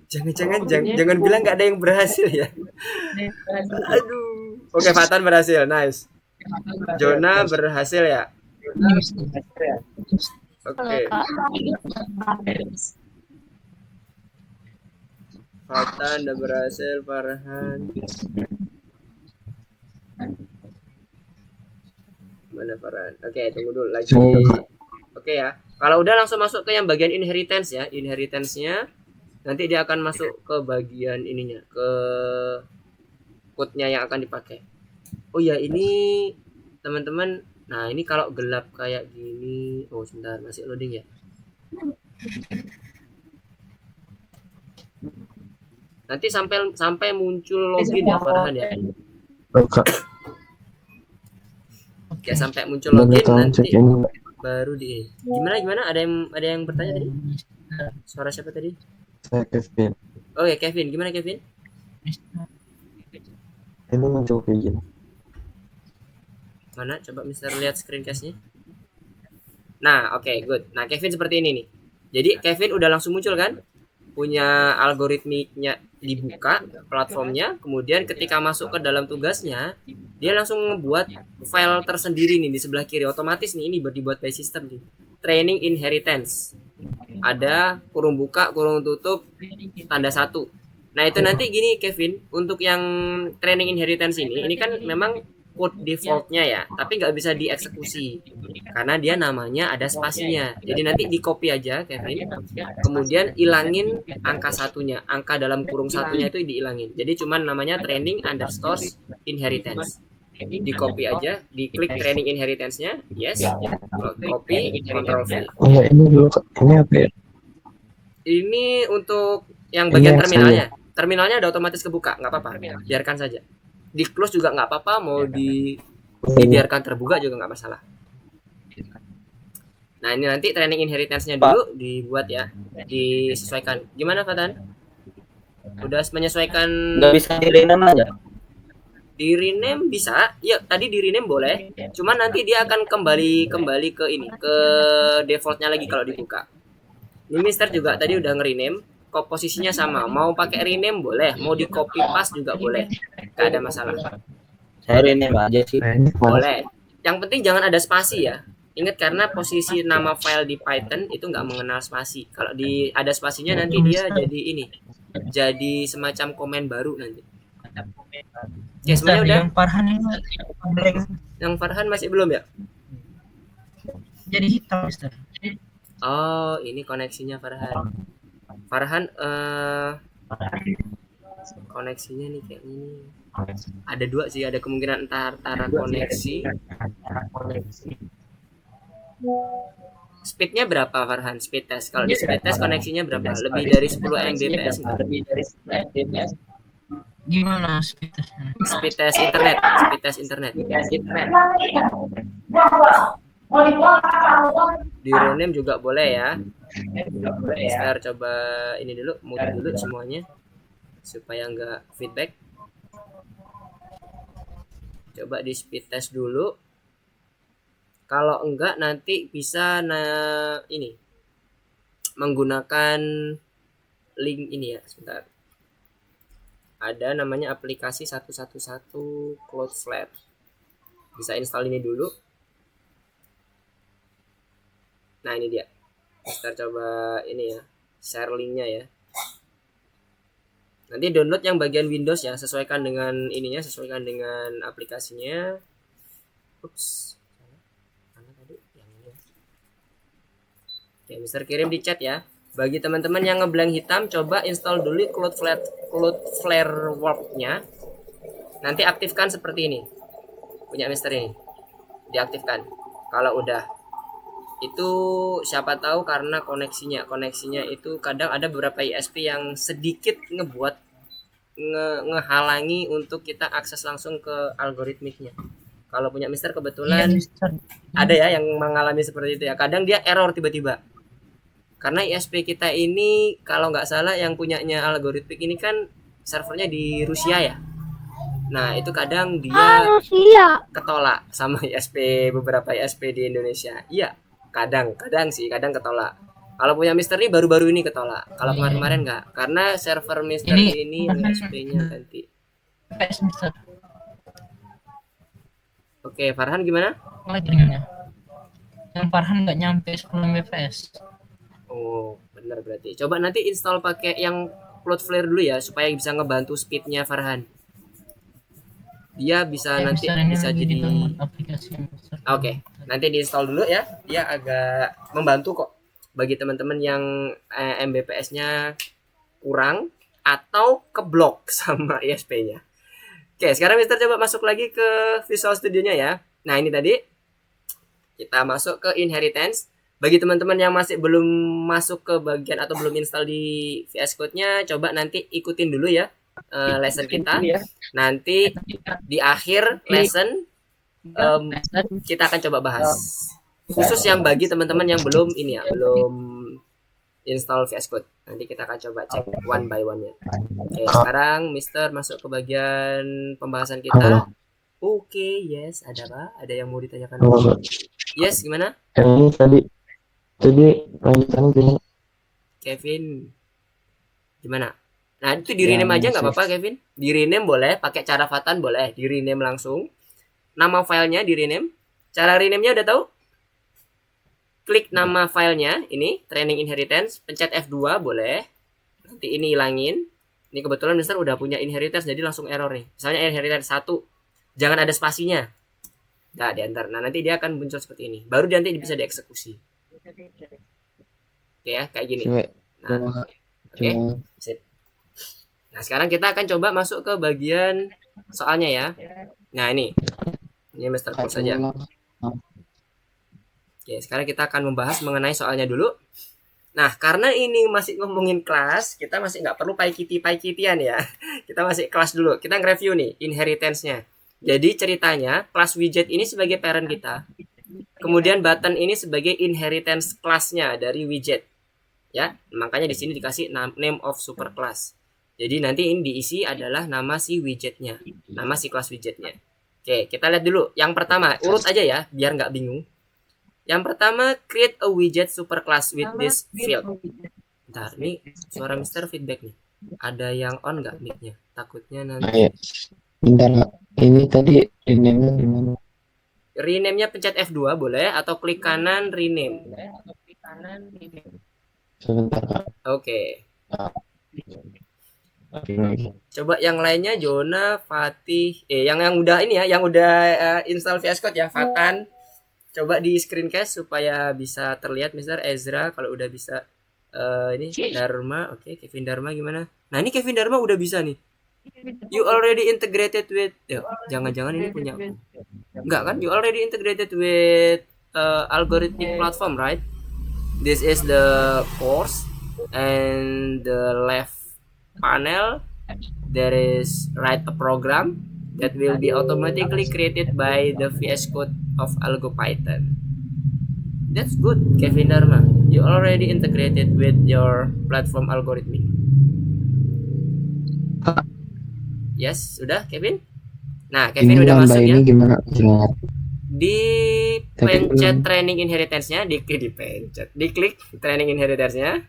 Jangan bilang nggak ada yang berhasil ya. Aduh. Oke, Fatan berhasil, nice. Jona berhasil ya. Ini Mister. Oke. Fatan udah berhasil, Farhan. Mana Farhan? Oke, tunggu dulu lagi. Oke ya. Kalau udah langsung masuk ke yang bagian inheritance ya. Inheritance-nya nanti dia akan masuk ke bagian ininya, ke code-nya yang akan dipakai. Oh ya, ini teman-teman. Nah, ini kalau gelap kayak gini. Oh, sebentar, masih loading ya. Nanti sampai muncul login ya Farhan ya. Oke. Ya sampai muncul Boleh login tolong nanti cek ini. baru di gimana ada yang bertanya tadi? Suara siapa tadi? Saya Kevin. Oh ya Kevin, gimana Kevin? Ini muncul kayak gini. Mana? Coba Mister lihat screencast-nya. Nah, oke, good. Nah, Kevin seperti ini nih. Jadi Kevin udah langsung muncul kan? Punya algoritmiknya dibuka platformnya, kemudian ketika masuk ke dalam tugasnya, dia langsung ngebuat file tersendiri nih di sebelah kiri. Otomatis nih ini dibuat by system nih. Training inheritance. Ada kurung buka, kurung tutup, tanda satu. Nah, itu nanti gini Kevin, untuk yang training inheritance ini kan memang code defaultnya ya, tapi nggak bisa dieksekusi karena dia namanya ada spasinya. Jadi nanti di copy aja Kevin, kemudian ilangin angka satunya, angka dalam kurung satunya itu dihilangin. Jadi cuman namanya training underscore inheritance. Di copy aja, diklik training inheritance-nya, yes, copy, control V. Oh ya, ini dulu Kak. Ini apa ya? Ini untuk yang Ini bagian yang terminalnya. Terminalnya udah otomatis kebuka, nggak apa-apa, biarkan saja. Di close juga nggak apa-apa, mau dibiarkan terbuka juga nggak masalah. Nah, ini nanti training inheritance-nya dulu dibuat ya, disesuaikan. Gimana Fatan? Udah menyesuaikan? Nggak bisa di rename aja. Di rename bisa, ya tadi di rename boleh. Cuman nanti dia akan kembali ke ini, ke defaultnya lagi kalau dibuka. Ini Mister juga tadi udah nge-rename, posisinya sama. Mau pakai rename boleh, mau di copy paste juga boleh, gak ada masalah. Saya rename aja sih. Nah, ini mana? Boleh. Yang penting jangan ada spasi ya. Ingat karena posisi nama file di Python itu nggak mengenal spasi. Kalau ada spasinya nanti dia jadi ini, jadi semacam komen baru nanti. Oke, semuanya udah. Yang Farhan ini blank. Yang Farhan masih belum ya? Jadi hitam Mister. Oh, ini koneksinya Farhan. Farhan, koneksinya nih kayak ini. Ada dua sih, ada kemungkinan antara koneksi. Speednya berapa Farhan? Speed test. Kalau di speed test koneksinya berapa? Lebih dari 10 Mbps nggak? Gimana speednya? Speed test internet. Speed test internet. Di rename juga boleh ya. Mister coba ini dulu, mute dulu semuanya supaya nggak feedback. Coba di speed test dulu. Kalau enggak nanti bisa ini menggunakan link ini ya, sebentar. Ada namanya aplikasi 111 Cloudflare. Bisa install ini dulu. Nah, ini dia. Kita coba ini ya, share linknya ya. Nanti download yang bagian Windows ya, sesuaikan dengan ininya, sesuaikan dengan aplikasinya. Ups. Mana tadi? Yang ini. Oke, Mister kirim di chat ya. Bagi teman-teman yang ngeblank hitam, coba install dulu Cloudflare Warp-nya. Nanti aktifkan seperti ini. Punya Mister ini. Diaktifkan. Kalau udah itu siapa tahu karena koneksinya itu kadang ada beberapa ISP yang sedikit ngebuat ngehalangi untuk kita akses langsung ke algoritmiknya. Kalau punya Mister Iya, kebetulan Mister. ada ya yang mengalami seperti itu ya. Kadang dia error tiba-tiba. Karena ISP kita ini kalau nggak salah yang punyanya algoritmik ini kan servernya di Rusia ya. Nah itu kadang dia Rusia. ketolak sama ISP beberapa ISP di Indonesia. Iya, kadang sih, kadang ketolak. Kalau punya Mister ini baru-baru ini ketolak. Kalau kemarin-kemarin nggak, karena server Mister ini ISP-nya ganti. FPS Mister. Oke, Farhan gimana? Lagi-nya. Yang Farhan nggak nyampe 10 Mbps. Oh, benar berarti. Coba nanti install pakai yang Cloudflare dulu ya supaya bisa ngebantu speednya Farhan. Dia bisa Ya, nanti Mister, ini bisa lagi jadi di-download aplikasi Mister. Oke, nanti diinstal dulu ya. Dia agak membantu kok bagi teman-teman yang Mbps-nya kurang atau keblok sama ISP-nya. Oke, sekarang Mister coba masuk lagi ke Visual Studio-nya ya. Nah, ini tadi kita masuk ke inheritance. Bagi teman-teman yang masih belum masuk ke bagian atau belum install di VS Code-nya, coba nanti ikutin dulu ya lesson kita. Nanti di akhir lesson kita akan coba bahas. Khusus yang bagi teman-teman yang belum ini ya, belum install VS Code. Nanti kita akan coba cek one by one ya. Oke, sekarang Mister masuk ke bagian pembahasan kita. Oke, yes, ada apa? Ada yang mau ditanyakan? Halo, Kak. Yes, gimana? Ini tadi lanjutannya gimana? Kevin, gimana? Nah, itu di rename aja nggak apa-apa, Kevin. Di rename boleh, pakai cara Fatan boleh, di rename langsung. Nama filenya di rename. Cara rename-nya udah tahu? Klik nama filenya, ini training inheritance, pencet F2 boleh. Nanti ini hilangin. Ini kebetulan Mister udah punya inheritance jadi langsung error nih. Misalnya inheritance 1, jangan ada spasinya. Nah, diantar. Nah, nanti dia akan muncul seperti ini. Baru nanti bisa dieksekusi. Oke ya, kayak gini. Nah, oke. Sip. Nah, sekarang kita akan coba masuk ke bagian soalnya ya. Nah, ini Mister Pulse saja. Oke, sekarang kita akan membahas mengenai soalnya dulu. Nah, karena ini masih ngomongin kelas, kita masih nggak perlu paikitian ya. Kita masih kelas dulu. Kita nge-review nih inheritance-nya. Jadi ceritanya, kelas widget ini sebagai parent kita. Kemudian button ini sebagai inheritance kelasnya dari widget. Ya, makanya di sini dikasih name of superclass. Jadi nanti ini diisi adalah nama si widgetnya, nama si kelas widgetnya. Oke, kita lihat dulu. Yang pertama, urut aja ya, biar nggak bingung. Yang pertama, create a widget superclass with this field. Bentar, ini suara Mister feedback nih. Ada yang on nggak mic-nya? Takutnya nanti. Iya. Bentar, Kak. Ini tadi rename-nya gimana? Rename-nya pencet F2 boleh atau klik kanan rename. Sebentar, Kak. Oke. Lagi. Coba yang lainnya Jona, Fatih, yang udah ini ya, yang udah install VS Code ya, Fatan. Coba di screencast supaya bisa terlihat Mister Ezra kalau udah bisa. Ini Dharma, oke, Kevin Dharma gimana? Nah, ini Kevin Dharma udah bisa nih. You already integrated with, jangan-jangan ini punya aku. Enggak kan? You already integrated with algorithmic platform, right? This is the course and the left panel there is write a program that will be automatically created by the VS Code of AlgoPython. That's good, Kevin Dharma. You already integrated with your platform algorithmic. Yes, sudah Kevin? Nah, Kevin Ini udah nambah masuk ini ya. gimana? Di pencet training inheritance-nya, diklik training inheritance-nya.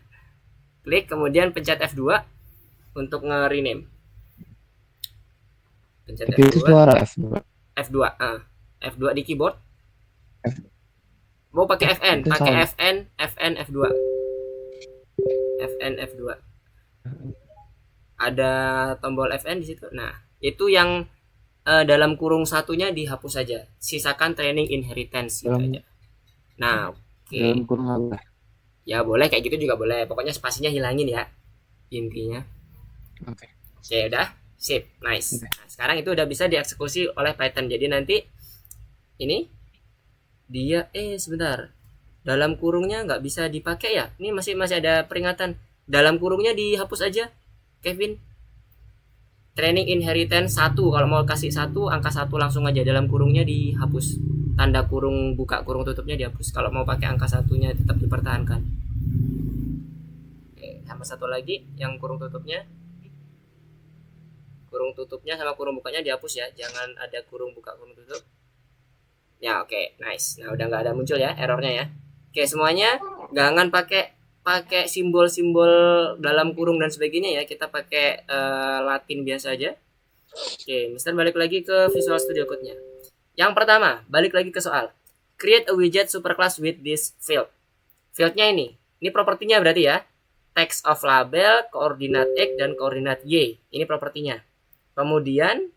Klik kemudian pencet F2 untuk nge-rename. Pencet Tapi itu F2. suara F2. F2. F2 di keyboard. Mau pakai FN, Itu pakai salah. FN F2. FN F2. Ada tombol FN di situ. Nah, itu yang dalam kurung satunya dihapus saja. Sisakan training inheritance gitu aja. Nah, oke. Dalam kurung apa? Ya boleh kayak gitu juga boleh. Pokoknya spasinya hilangin ya intinya. Oke. Oke, udah. Sip. Nice. Oke. Nah, sekarang itu udah bisa dieksekusi oleh Python. Jadi nanti ini dia sebentar. Dalam kurungnya nggak bisa dipakai ya? Ini masih ada peringatan. Dalam kurungnya dihapus aja, Kevin. Training inheritance 1. Kalau mau kasih 1, angka 1 langsung aja. Dalam kurungnya dihapus. Tanda kurung buka kurung tutupnya dihapus. Kalau mau pakai angka 1-nya tetap dipertahankan. Oke, sama satu lagi yang kurung tutupnya. Kurung tutupnya sama kurung bukanya dihapus ya. Jangan ada kurung buka kurung tutup. Ya, oke, nice. Nah, udah nggak ada muncul ya errornya ya. Oke, semuanya jangan pakai simbol-simbol dalam kurung dan sebagainya ya. Kita pakai Latin biasa aja. Oke, Mister balik lagi ke Visual Studio Code-nya. Yang pertama, balik lagi ke soal. Create a widget superclass with this field. Field-nya ini propertinya berarti ya. Text of label, koordinat X dan koordinat Y. Ini propertinya. Kemudian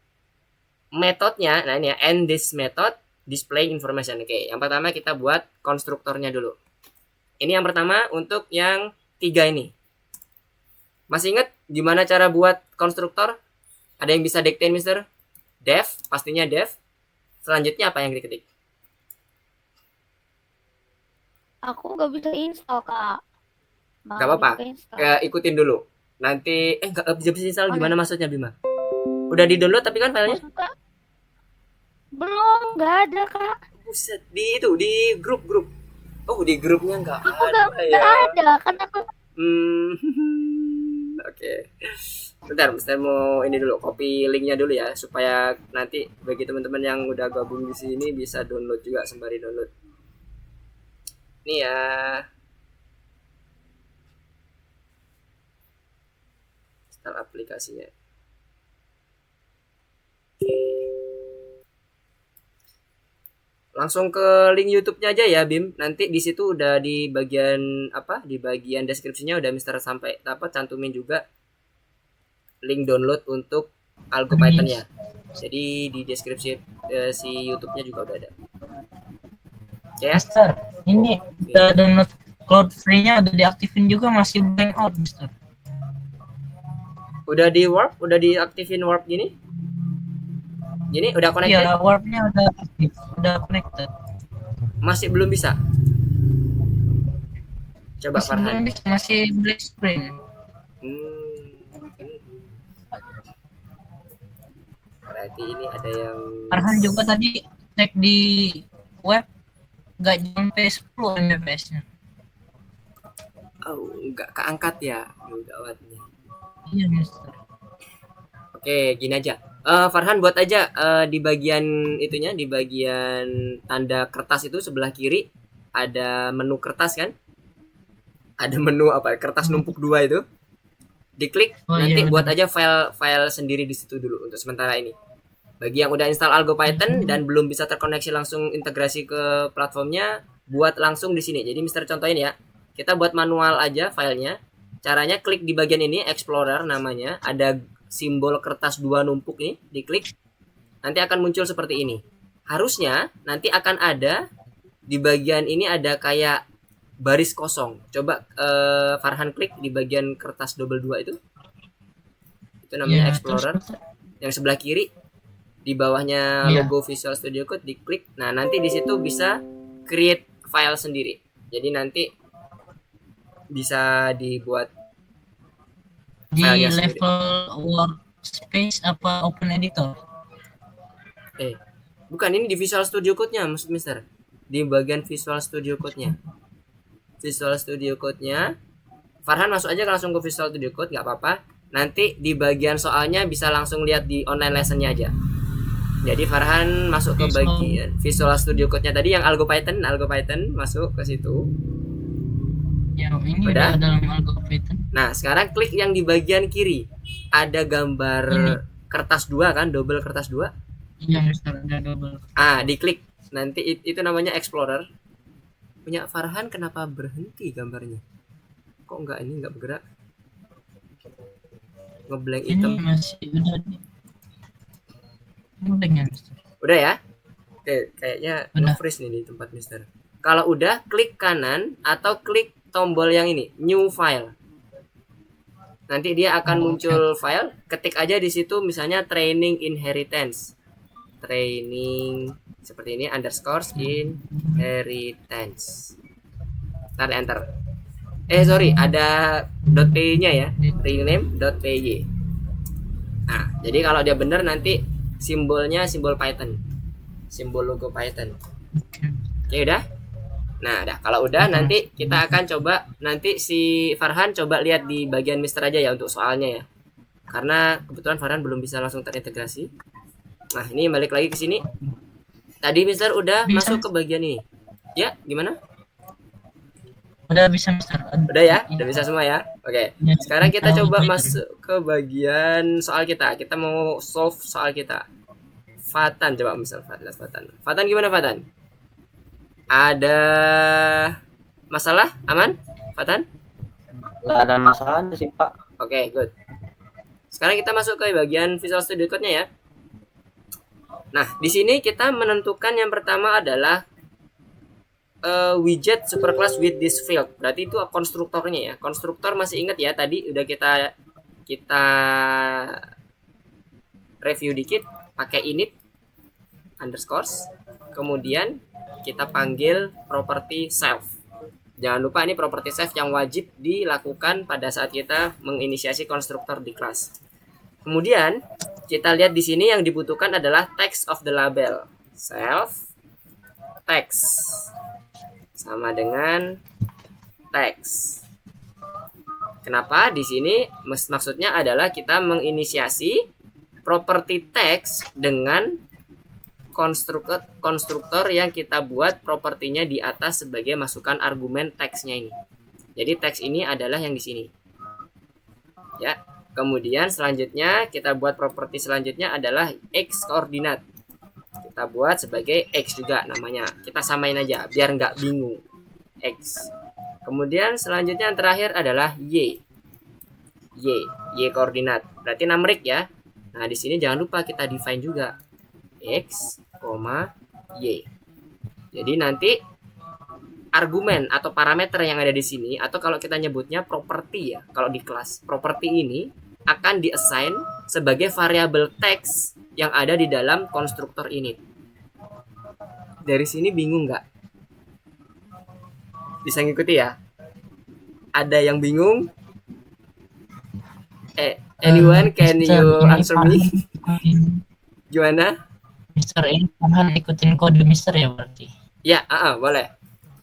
metodenya, nah ini ya, and this method display information. Oke, yang pertama kita buat konstruktornya dulu. Ini yang pertama untuk yang 3 ini. Masih ingat gimana cara buat konstruktor? Ada yang bisa diktein, Mister? Def, pastinya def. Selanjutnya apa yang diketik? Aku nggak bisa install, Kak. Gak apa-apa. Ikutin dulu. Nanti nggak bisa install gimana maksudnya, Bima? Udah di-download tapi kan filenya? Maksudnya, belum, nggak ada, Kak. Buset, di grup. Oh, di grupnya nggak Aku ada ya. nggak ada, kan aku Oke. Bentar, Mister mau ini dulu, copy linknya dulu ya, supaya nanti bagi teman-teman yang udah gabung di sini bisa download juga sembari download. Ini ya. Install aplikasinya. Oke. Langsung ke link YouTube-nya aja ya, Bim. Nanti di situ udah di bagian di bagian deskripsinya udah Mister sampai cantumin juga link download untuk Algo Python ya. Jadi di deskripsi si YouTube-nya juga udah ada. Ya. Mister, ini udah download cloud free-nya udah diaktifin juga masih blank out, Mister. Udah diaktifin warp gini? Gini udah connected? Iya, warp-nya udah aktif, udah connected. Masih belum bisa. Coba Masih Farhan. belum bisa, masih black screen. Berarti ini ada yang Farhan juga tadi cek di web nggak nyampe 10 Mbps-nya. Oh, nggak keangkat ya. Gawat nih. Iya, Mister. Oke, gini aja. Farhan buat aja di bagian itunya, di bagian tanda kertas itu sebelah kiri ada menu kertas kan? Ada menu kertas numpuk 2 itu. Diklik, nanti buat aja file sendiri di situ dulu untuk sementara ini. Bagi yang udah install Algo Python dan belum bisa terkoneksi langsung integrasi ke platformnya, buat langsung di sini. Jadi Mister contohin ya. Kita buat manual aja filenya. Caranya klik di bagian ini, Explorer namanya, ada simbol kertas 2 numpuk nih, diklik. Nanti akan muncul seperti ini. Harusnya nanti akan ada di bagian ini ada kayak baris kosong. Coba Farhan klik di bagian kertas double 2 itu. Itu namanya Explorer. Yang sebelah kiri di bawahnya logo Visual Studio Code diklik. Nah, nanti di situ bisa create file sendiri. Jadi nanti bisa dibuat di level workspace apa open editor? Bukan, ini di Visual Studio Code-nya maksud Mister. Di bagian Visual Studio Code-nya. Visual Studio Code-nya. Farhan masuk aja langsung ke Visual Studio Code, nggak apa-apa. Nanti di bagian soalnya bisa langsung lihat di online lesson-nya aja. Jadi Farhan masuk ke bagian Visual Studio Code-nya tadi yang Algo Python masuk ke situ. Ya, ini udah dalam Algo Python. Nah, sekarang klik yang di bagian kiri. Ada gambar kertas 2 kan, double kertas 2. Iya, Mister, ada double. Diklik. Nanti itu namanya Explorer. Punya Farhan kenapa berhenti gambarnya? Kok enggak bergerak? Ngeblank hitam. Ini masih udah blank ya, Mister. Udah ya? Oke, kayaknya nge-freeze nih di tempat Mister. Kalau udah, klik kanan atau klik tombol yang ini, new file. Nanti dia akan muncul file, ketik aja di situ misalnya training inheritance. Training seperti ini underscore inheritance. Ntar enter. Sorry, ada .py-nya ya, rename.py. Nah, jadi kalau dia bener nanti simbolnya simbol Python, simbol logo Python. Oke, udah? Nah, kalau udah nanti kita akan coba, nanti si Farhan coba lihat di bagian Mister aja ya untuk soalnya ya. Karena kebetulan Farhan belum bisa langsung terintegrasi. Nah, ini balik lagi ke sini. Tadi Mister udah masuk ke bagian ini. Ya, gimana? Udah bisa Mister. Udah ya? Udah bisa semua ya? Oke. Sekarang kita coba masuk ke bagian soal kita. Kita mau solve soal kita. Fatan, coba Mister Fatan. Fatan gimana Fatan? Ada masalah? Aman? Fatan? Nggak ada masalah sih Pak. Oke, good. Sekarang kita masuk ke bagian Visual Studio Code-nya ya. Nah, di sini kita menentukan yang pertama adalah widget superclass with this field. Berarti itu konstruktornya ya. Konstruktor masih ingat ya, tadi udah kita review dikit pakai init underscores. Kemudian kita panggil property self. Jangan lupa ini property self yang wajib dilakukan pada saat kita menginisiasi konstruktor di kelas. Kemudian kita lihat di sini yang dibutuhkan adalah text of the label. Self text sama dengan text. Kenapa di sini maksudnya adalah kita menginisiasi property text dengan konstruktor yang kita buat propertinya di atas sebagai masukan argumen teksnya ini. Jadi teks ini adalah yang di sini. Ya. Kemudian selanjutnya kita buat properti selanjutnya adalah x koordinat. Kita buat sebagai x juga namanya. Kita samain aja biar nggak bingung. X. Kemudian selanjutnya yang terakhir adalah y. Y koordinat. Berarti numerik ya. Nah, di sini jangan lupa kita define juga x, y. Jadi nanti argumen atau parameter yang ada di sini, atau kalau kita nyebutnya properti ya, kalau di kelas properti ini akan diassign sebagai variabel teks yang ada di dalam konstruktor init. Dari sini bingung nggak? Bisa ngikuti ya? Ada yang bingung? Anyone can you answer me? Gimana? Mister ini Farhan ikutin kode Mister ya berarti. Ya, boleh.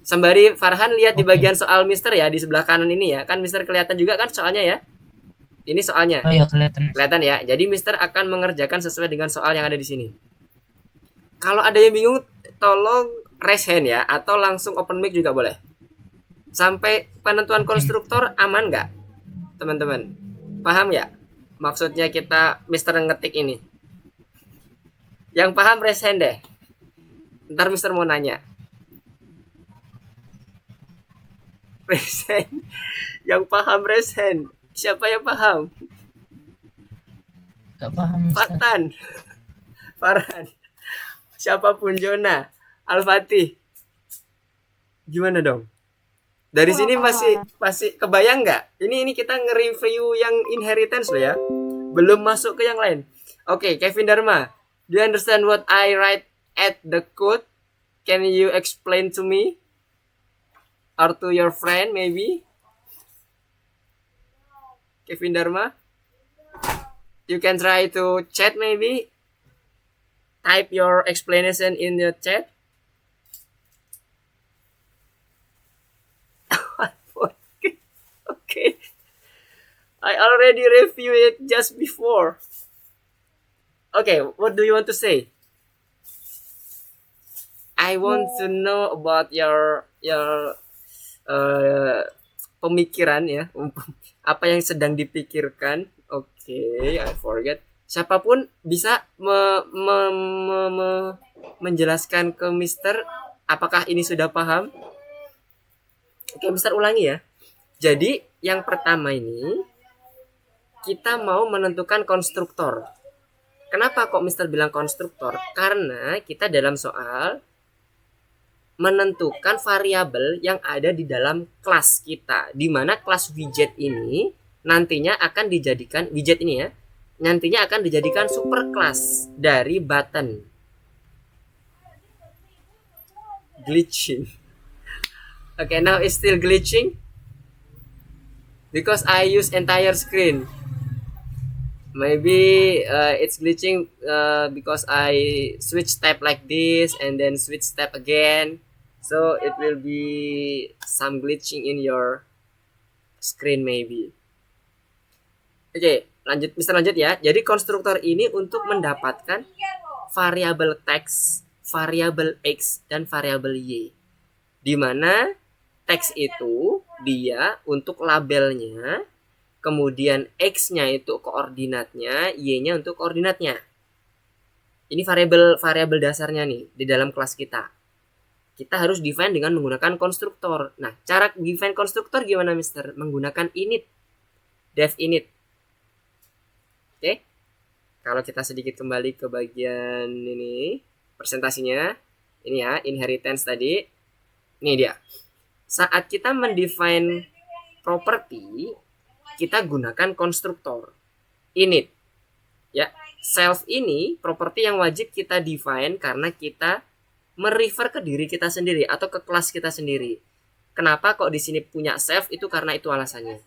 Sembari Farhan lihat di bagian soal Mister ya, di sebelah kanan ini ya. Kan Mister kelihatan juga kan soalnya ya? Ini soalnya. Oh iya kelihatan. Kelihatan ya. Jadi Mister akan mengerjakan sesuai dengan soal yang ada di sini. Kalau ada yang bingung, tolong raise hand ya, atau langsung open mic juga boleh. Sampai penentuan konstruktor aman nggak, teman-teman? Paham ya? Maksudnya kita Mister ngetik ini. Yang paham raise hand deh. Ntar Mister mau nanya. Raise hand. Yang paham raise hand. Siapa yang paham? Gak paham Mister. Fatan. Farhan. Siapapun, Jona, Al-Fatih. Gimana dong? Dari sini masih kebayang nggak? Ini kita nge-review yang inheritance loh ya. Belum masuk ke yang lain. Oke, Kevin Dharma. Do you understand what I write at the code? Can you explain to me? Or to your friend maybe? Kevin Dharma? You can try to chat maybe? Type your explanation in the chat. Okay. I already reviewed it just before. Okay, what do you want to say? I want to know about your pemikiran ya. Apa yang sedang dipikirkan. Okay, I forget. Siapapun bisa menjelaskan ke Mister apakah ini sudah paham. Oke, Mister ulangi ya. Jadi yang pertama ini kita mau menentukan konstruktor. Kenapa kok Mister bilang konstruktor? Karena kita dalam soal menentukan variabel yang ada di dalam kelas kita, di mana kelas widget ini nantinya akan dijadikan widget ini ya, nantinya akan dijadikan superclass dari button. Glitching. Okay, now it's still glitching because I use entire screen. Maybe it's glitching because I switch tab like this and then switch tab again. So it will be some glitching in your screen maybe. Oke, lanjut ya. Jadi konstruktor ini untuk mendapatkan variabel teks, variabel x, dan variabel y. Di mana teks itu dia untuk labelnya, kemudian x-nya itu koordinatnya, y-nya untuk koordinatnya. Ini variabel dasarnya nih di dalam kelas kita. Kita harus define dengan menggunakan konstruktor. Nah, cara define konstruktor gimana, Mister? Menggunakan init, def init. Oke. Kalau kita sedikit kembali ke bagian ini, presentasinya, ini ya, inheritance tadi. Ini dia. Saat kita mendefine property, kita gunakan konstruktor init. Ya, self ini property yang wajib kita define karena kita merefer ke diri kita sendiri atau ke kelas kita sendiri. Kenapa kok di sini punya self? Itu karena itu alasannya.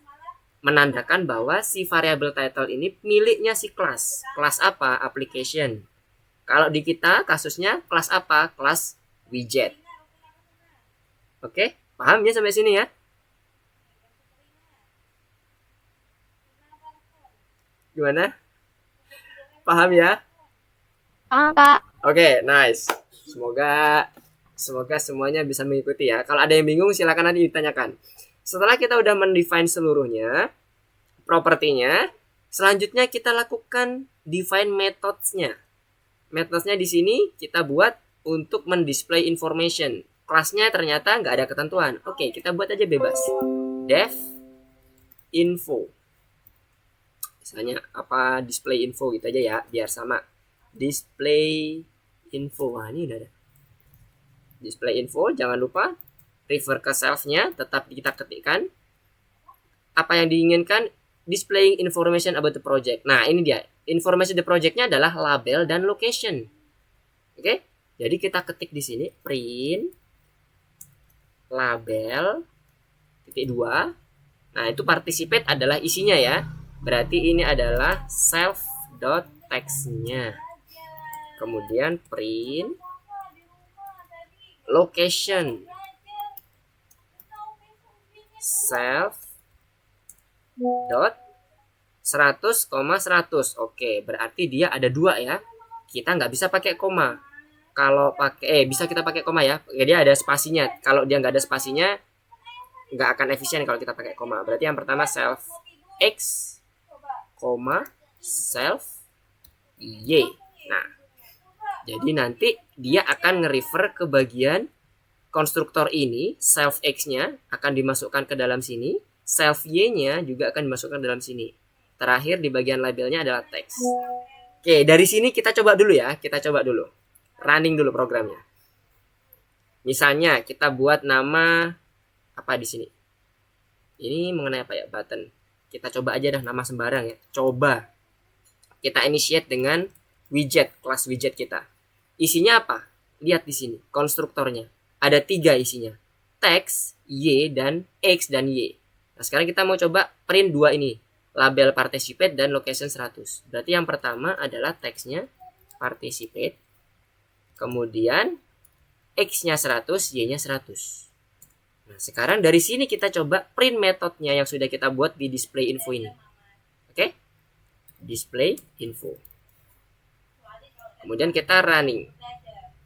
Menandakan bahwa si variable title ini miliknya si kelas. Kelas apa? Application. Kalau di kita kasusnya kelas apa? Kelas widget. Oke, paham ya sampai sini ya? Gimana? Paham ya? Paham, Kak. Oke, nice. Semoga semuanya bisa mengikuti ya. Kalau ada yang bingung silakan nanti ditanyakan. Setelah kita udah mendefine seluruhnya, propertinya, selanjutnya kita lakukan define methods-nya. Methods-nya di sini kita buat untuk mendisplay information. Kelasnya ternyata nggak ada ketentuan. Oke, kita buat aja bebas. Def info. Misalnya apa display info gitu aja ya, biar sama. Display info. Wah, ini udah ada. Display info, jangan lupa refer ke self-nya, tetap kita ketikkan apa yang diinginkan, displaying information about the project. Nah, ini dia. Information the project-nya adalah label dan location. Oke? Jadi kita ketik di sini print label titik 2. Nah, itu participate adalah isinya ya. Berarti ini adalah self.text-nya. Kemudian print location self dot 100,100. Oke, berarti dia ada 2 ya. Kita nggak bisa pakai koma. Kalau pakai bisa kita pakai koma ya. Dia ada spasinya. Kalau dia nggak ada spasinya nggak akan efisien kalau kita pakai koma. Berarti yang pertama self x, self y. Nah, jadi nanti dia akan nge-refer ke bagian konstruktor ini, self x-nya akan dimasukkan ke dalam sini, self y-nya juga akan dimasukkan ke dalam sini. Terakhir di bagian labelnya adalah teks. Oke, dari sini kita coba dulu ya, running dulu programnya. Misalnya kita buat nama apa di sini? Ini mengenai apa ya? Button. Kita coba aja dah nama sembarang ya. Coba. Kita initiate dengan widget, kelas widget kita. Isinya apa? Lihat di sini, konstruktornya. Ada 3 isinya. Teks, y, dan x dan y. Nah, sekarang kita mau coba print 2 ini. Label participate dan location 100. Berarti yang pertama adalah teksnya participate. Kemudian x-nya 100, y-nya 100. Nah, sekarang dari sini kita coba print metodenya yang sudah kita buat di display info ini. Oke? Display info. Kemudian kita running.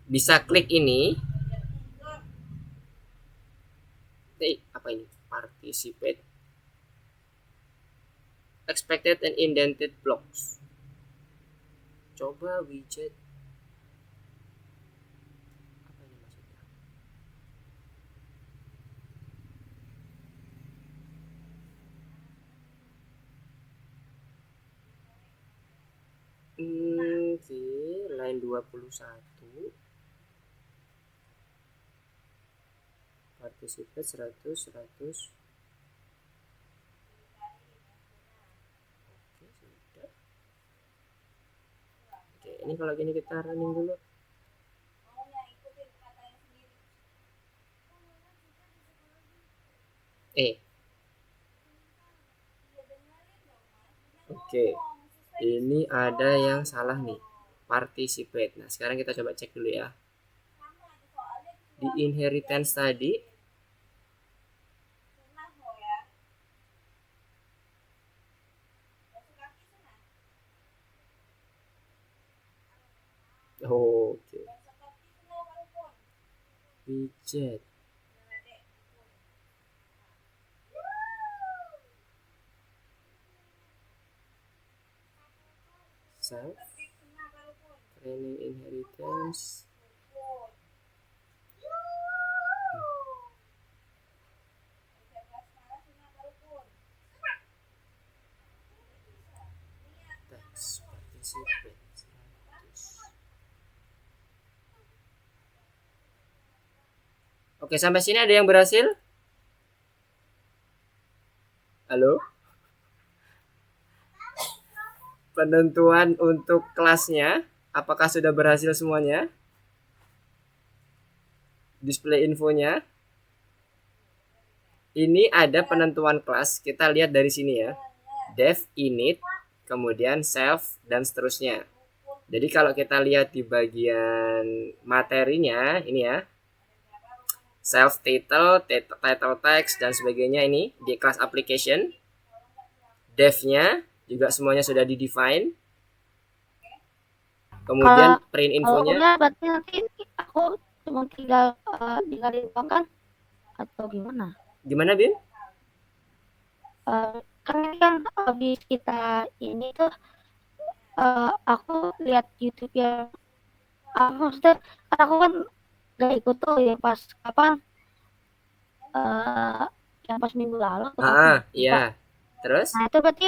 Bisa klik ini. Apa ini? Participate. Expected and indented blocks. Coba widget. Apa ini maksudnya? Oke, line 21. participate 100. Oke, sudah. Oke, ini kalau gini kita running dulu. Oke, ini ada yang salah nih, participate. Nah, sekarang kita coba cek dulu ya. Di inheritance tadi oke, widget. Self training inheritance. Text participate 100. Oke, sampai sini ada yang berhasil? Halo? Penentuan untuk kelasnya, apakah sudah berhasil semuanya? Display infonya. Ini ada penentuan kelas, kita lihat dari sini ya. Dev, init, kemudian self, dan seterusnya. Jadi kalau kita lihat di bagian materinya, ini ya. Self title, title text, dan sebagainya ini di class application. Dev-nya juga semuanya sudah di-define. Kemudian print Kalau infonya. udah berarti nanti aku cuma tinggal tinggalin doang kan? Atau gimana? Gimana, Bin? Kan ini kan habis kita ini tuh aku lihat YouTube yang maksudnya kan aku kan gak ikut tuh yang pas kapan yang pas minggu lalu atau kapan? Iya. Terus? Nah itu berarti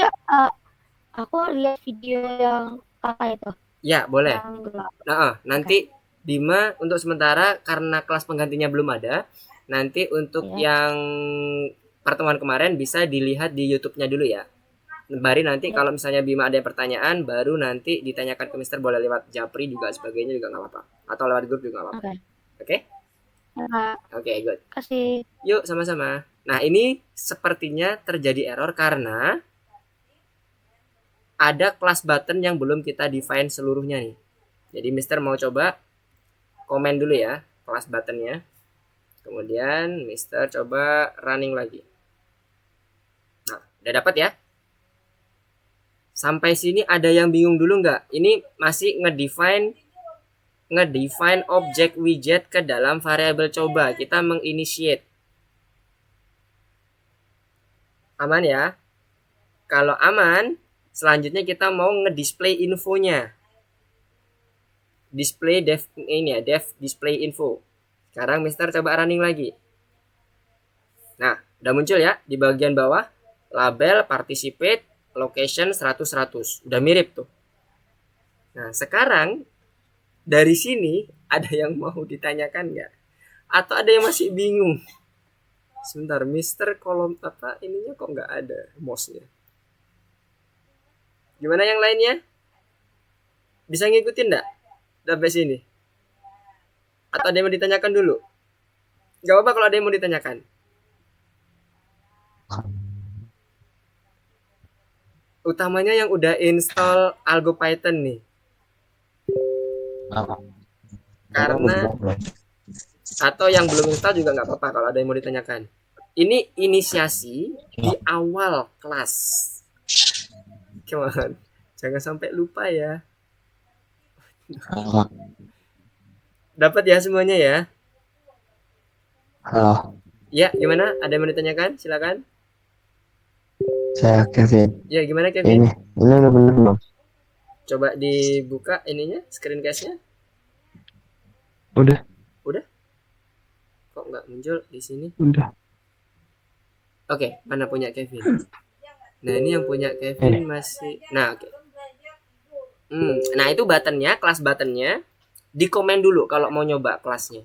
aku lihat video yang kakak itu Ya, boleh. yang minggu lalu. Nanti Bima untuk sementara karena kelas penggantinya belum ada, nanti untuk yang pertemuan kemarin bisa dilihat di YouTube-nya dulu ya. Baru nanti kalau misalnya Bima ada pertanyaan, baru nanti ditanyakan ke Mister, boleh lewat Japri juga sebagainya juga nggak apa-apa, atau lewat grup juga nggak apa-apa. Oke? Oke, good. Kasih. Yuk sama-sama. Nah, ini sepertinya terjadi error karena ada class button yang belum kita define seluruhnya nih. Jadi Mister mau coba komen dulu ya class buttonnya. Kemudian Mister coba running lagi. Nah, udah dapat ya? Sampai sini ada yang bingung dulu nggak? Ini masih ngedefine objek widget ke dalam variabel coba. Kita menginitiate. Aman ya? Kalau aman, selanjutnya kita mau ngedisplay infonya. Display dev ini ya, dev display info. Sekarang Mister coba running lagi. Nah, udah muncul ya di bagian bawah label participate location 100. Udah mirip tuh. Nah, sekarang dari sini ada yang mau ditanyakan nggak? Atau ada yang masih bingung? Sebentar, Mister kolom apa ininya kok nggak ada mouse-nya? Gimana yang lainnya? Bisa ngikutin nggak? Sampai sini? Atau ada yang mau ditanyakan dulu? Gak apa-apa kalau ada yang mau ditanyakan. Utamanya yang udah install Algo Python nih. Karena atau yang belum install juga nggak apa-apa kalau ada yang mau ditanyakan. Ini inisiasi di awal kelas. Come on. Jangan sampai lupa ya. Dapat ya semuanya ya? Halo, Ya, gimana? Ada yang mau ditanyakan? Silakan. saya Kevin. Ya, gimana Kevin? Ini udah bener belum? Coba dibuka ininya, screen cast-nya. Udah. Kok nggak muncul di sini? Udah. Oke, mana punya Kevin? Nah, ini yang punya Kevin masih. Nah, oke. Nah, itu buttonnya, kelas buttonnya. Di komen dulu kalau mau nyoba kelasnya.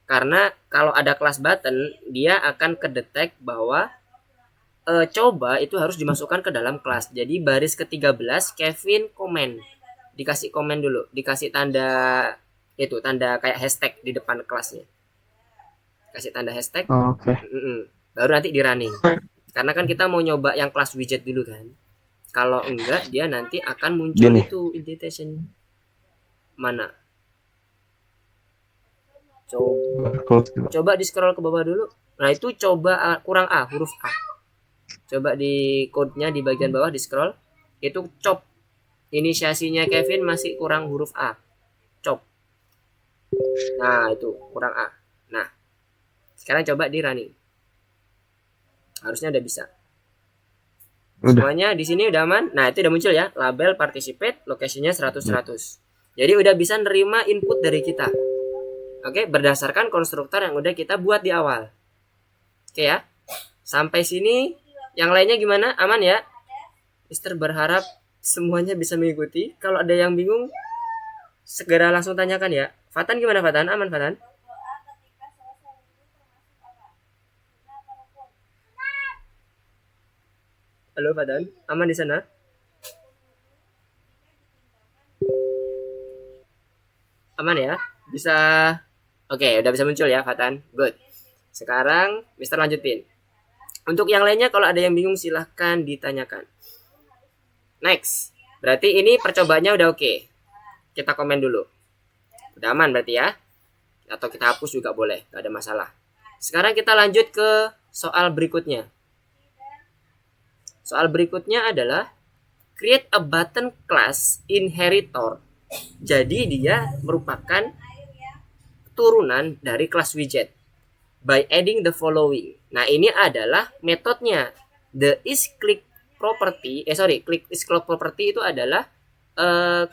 Karena kalau ada kelas button, dia akan kedetek bahwa coba itu harus dimasukkan ke dalam kelas. Jadi baris ke-13 Kevin komen. Dikasih komen dulu, dikasih tanda itu, tanda kayak hashtag di depan kelasnya. Kasih tanda hashtag. Oh, oke. Baru nanti di running. Karena kan kita mau nyoba yang kelas widget dulu kan. Kalau enggak, dia nanti akan muncul Gini. itu indentation. Mana? Coba di scroll ke bawah dulu. Nah, itu coba kurang A, huruf A. Coba di code-nya di bagian bawah di scroll. Itu cop. Inisiasinya Kevin masih kurang huruf A. Cop. Nah, itu kurang A. Nah, sekarang coba di running. Harusnya udah bisa. Udah. Semuanya di sini udah aman. Nah, itu udah muncul ya. Label participate, lokasinya 100-100. Jadi udah bisa nerima input dari kita. Oke, berdasarkan konstruktor yang udah kita buat di awal. Oke ya. Sampai sini yang lainnya gimana? Aman ya? Mister berharap semuanya bisa mengikuti. Kalau ada yang bingung, segera langsung tanyakan ya. Fatan gimana Fatan? Aman Fatan? Halo Fatan, aman di sana? Aman ya? Bisa. Oke, udah bisa muncul ya Fatan. Good. Sekarang Mister lanjutin. Untuk yang lainnya kalau ada yang bingung silahkan ditanyakan. Next. Berarti ini percobaannya udah oke. Kita komen dulu. Udah aman berarti ya. Atau kita hapus juga boleh, gak ada masalah. Sekarang kita lanjut ke soal berikutnya. Soal berikutnya adalah create a button class inheritor. Jadi dia merupakan turunan dari kelas widget by adding the following. Nah, ini adalah metodenya. The isClick property, click isClick property itu adalah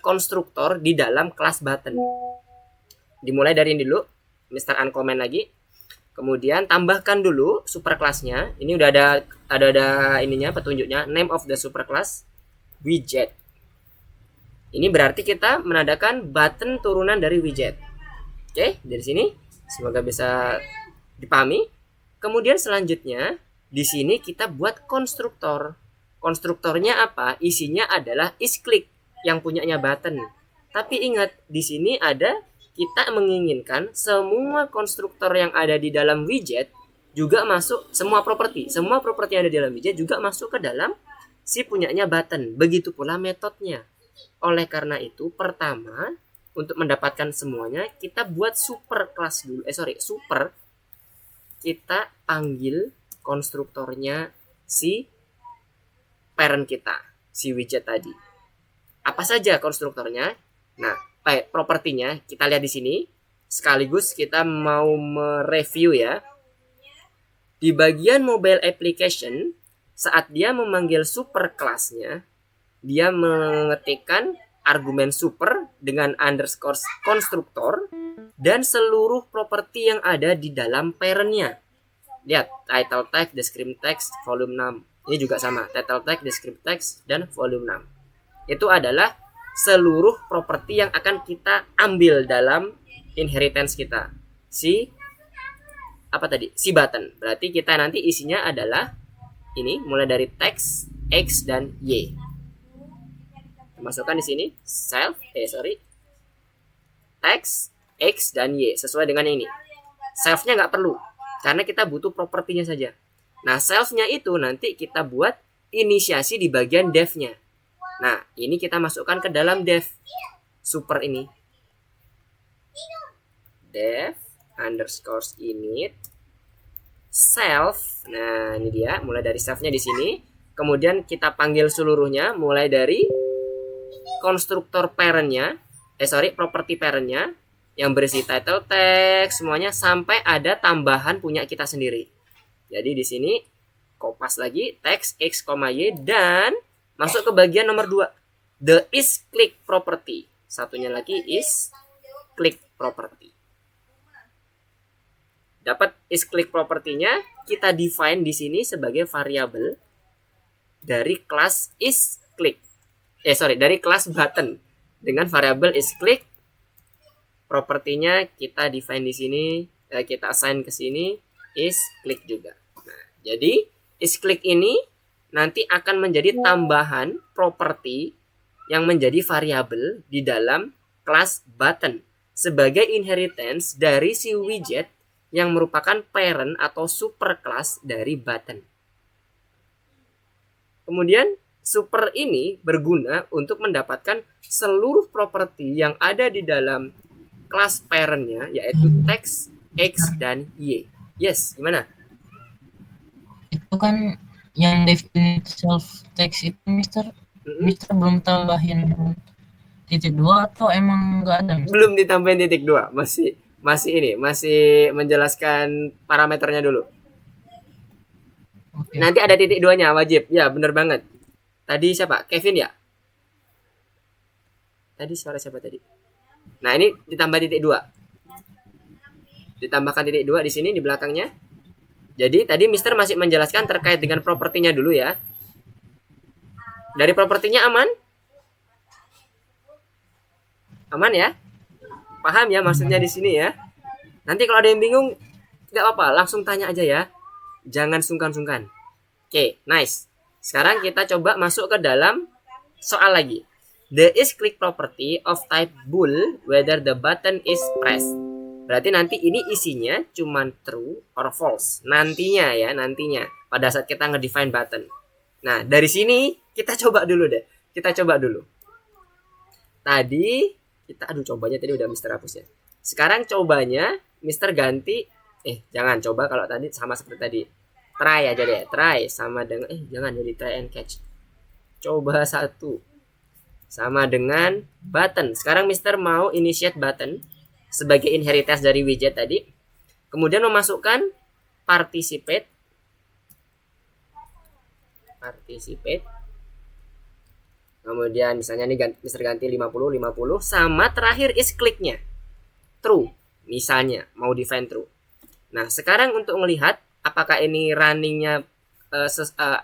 konstruktor di dalam kelas button. Dimulai dari ini dulu, Mr. Uncomment lagi. Kemudian tambahkan dulu superclassnya. Ini udah ada ininya, petunjuknya, name of the superclass widget. Ini berarti kita menandakan button turunan dari widget. Oke, dari sini semoga bisa dipahami. Kemudian selanjutnya di sini kita buat konstruktor. Konstruktornya apa? Isinya adalah isClick yang punyanya button. Tapi ingat, di sini ada kita menginginkan semua konstruktor yang ada di dalam widget juga masuk, semua properti yang ada di dalam widget juga masuk ke dalam si punyanya button. Begitu pula metodenya. Oleh karena itu, pertama untuk mendapatkan semuanya kita buat super class dulu. Super. Kita panggil konstruktornya si parent kita, si widget tadi. Apa saja konstruktornya? Nah, propertinya kita lihat di sini. Sekaligus kita mau mereview ya. Di bagian mobile application, saat dia memanggil super class-nya, dia mengetikkan argumen super dengan underscore konstruktor dan seluruh properti yang ada di dalam parent-nya. Lihat, title text, descriptive text, volume 6. Ini juga sama, title text, descriptive text, dan volume 6. Itu adalah seluruh properti yang akan kita ambil dalam inheritance kita. Si button. Berarti kita nanti isinya adalah ini, mulai dari text, X, dan Y. Masukkan di sini text, X, dan Y sesuai dengan ini. Self-nya nggak perlu karena kita butuh propertinya saja. Nah, self-nya itu nanti kita buat inisiasi di bagian def-nya. Nah, ini kita masukkan ke dalam def super ini. Def underscore init self. Nah, ini dia, mulai dari self-nya di sini. Kemudian kita panggil seluruhnya mulai dari konstruktor parent-nya, properti parent-nya yang berisi title text semuanya sampai ada tambahan punya kita sendiri. Jadi di sini kopas lagi text X, Y dan masuk ke bagian nomor 2. The isClick property. Satunya lagi isClick property. Dapat isClick propertinya, kita define di sini sebagai variabel dari kelas isClick. Dari kelas button dengan variabel isClick. Propertinya kita define di sini kita assign ke sini is click juga. Nah, jadi is click ini nanti akan menjadi tambahan properti yang menjadi variabel di dalam kelas button sebagai inheritance dari si widget yang merupakan parent atau superclass dari button. Kemudian super ini berguna untuk mendapatkan seluruh properti yang ada di dalam kelas parentnya, yaitu text, X, dan Y. Yes, gimana? Itu kan yang definite self text itu Mister belum tambahin titik 2 atau emang nggak ada? Mister? Belum ditambahin titik 2, masih menjelaskan parameternya dulu. Oke. Nanti ada titik 2-nya wajib. Ya, bener banget. Tadi siapa? Kevin ya? Tadi suara siapa tadi? Nah, ini ditambah titik 2. Ditambahkan titik 2 di sini di belakangnya. Jadi tadi Mister masih menjelaskan terkait dengan propertinya dulu ya. Dari propertinya aman? Aman ya? Paham ya maksudnya di sini ya? Nanti kalau ada yang bingung, tidak apa-apa, langsung tanya aja ya. Jangan sungkan-sungkan. Oke, nice. Sekarang kita coba masuk ke dalam soal lagi. The is click property of type bool whether the button is pressed. Berarti nanti ini isinya cuman true or false. Nantinya ya, nantinya. Pada saat kita ngedefine button. Nah, dari sini kita coba dulu deh. Kita coba dulu. Tadi kita cobanya tadi udah Mister hapus ya. Sekarang cobanya Mister ganti jangan coba kalau tadi sama seperti tadi. Try aja deh, try sama dengan jangan jadi try and catch. Coba satu. Sama dengan button. Sekarang Mister mau initiate button sebagai inheritance dari widget tadi. Kemudian memasukkan participate. Kemudian misalnya nih Mister ganti 50 sama terakhir is click-nya. True. Misalnya mau define true. Nah, sekarang untuk melihat apakah ini runningnya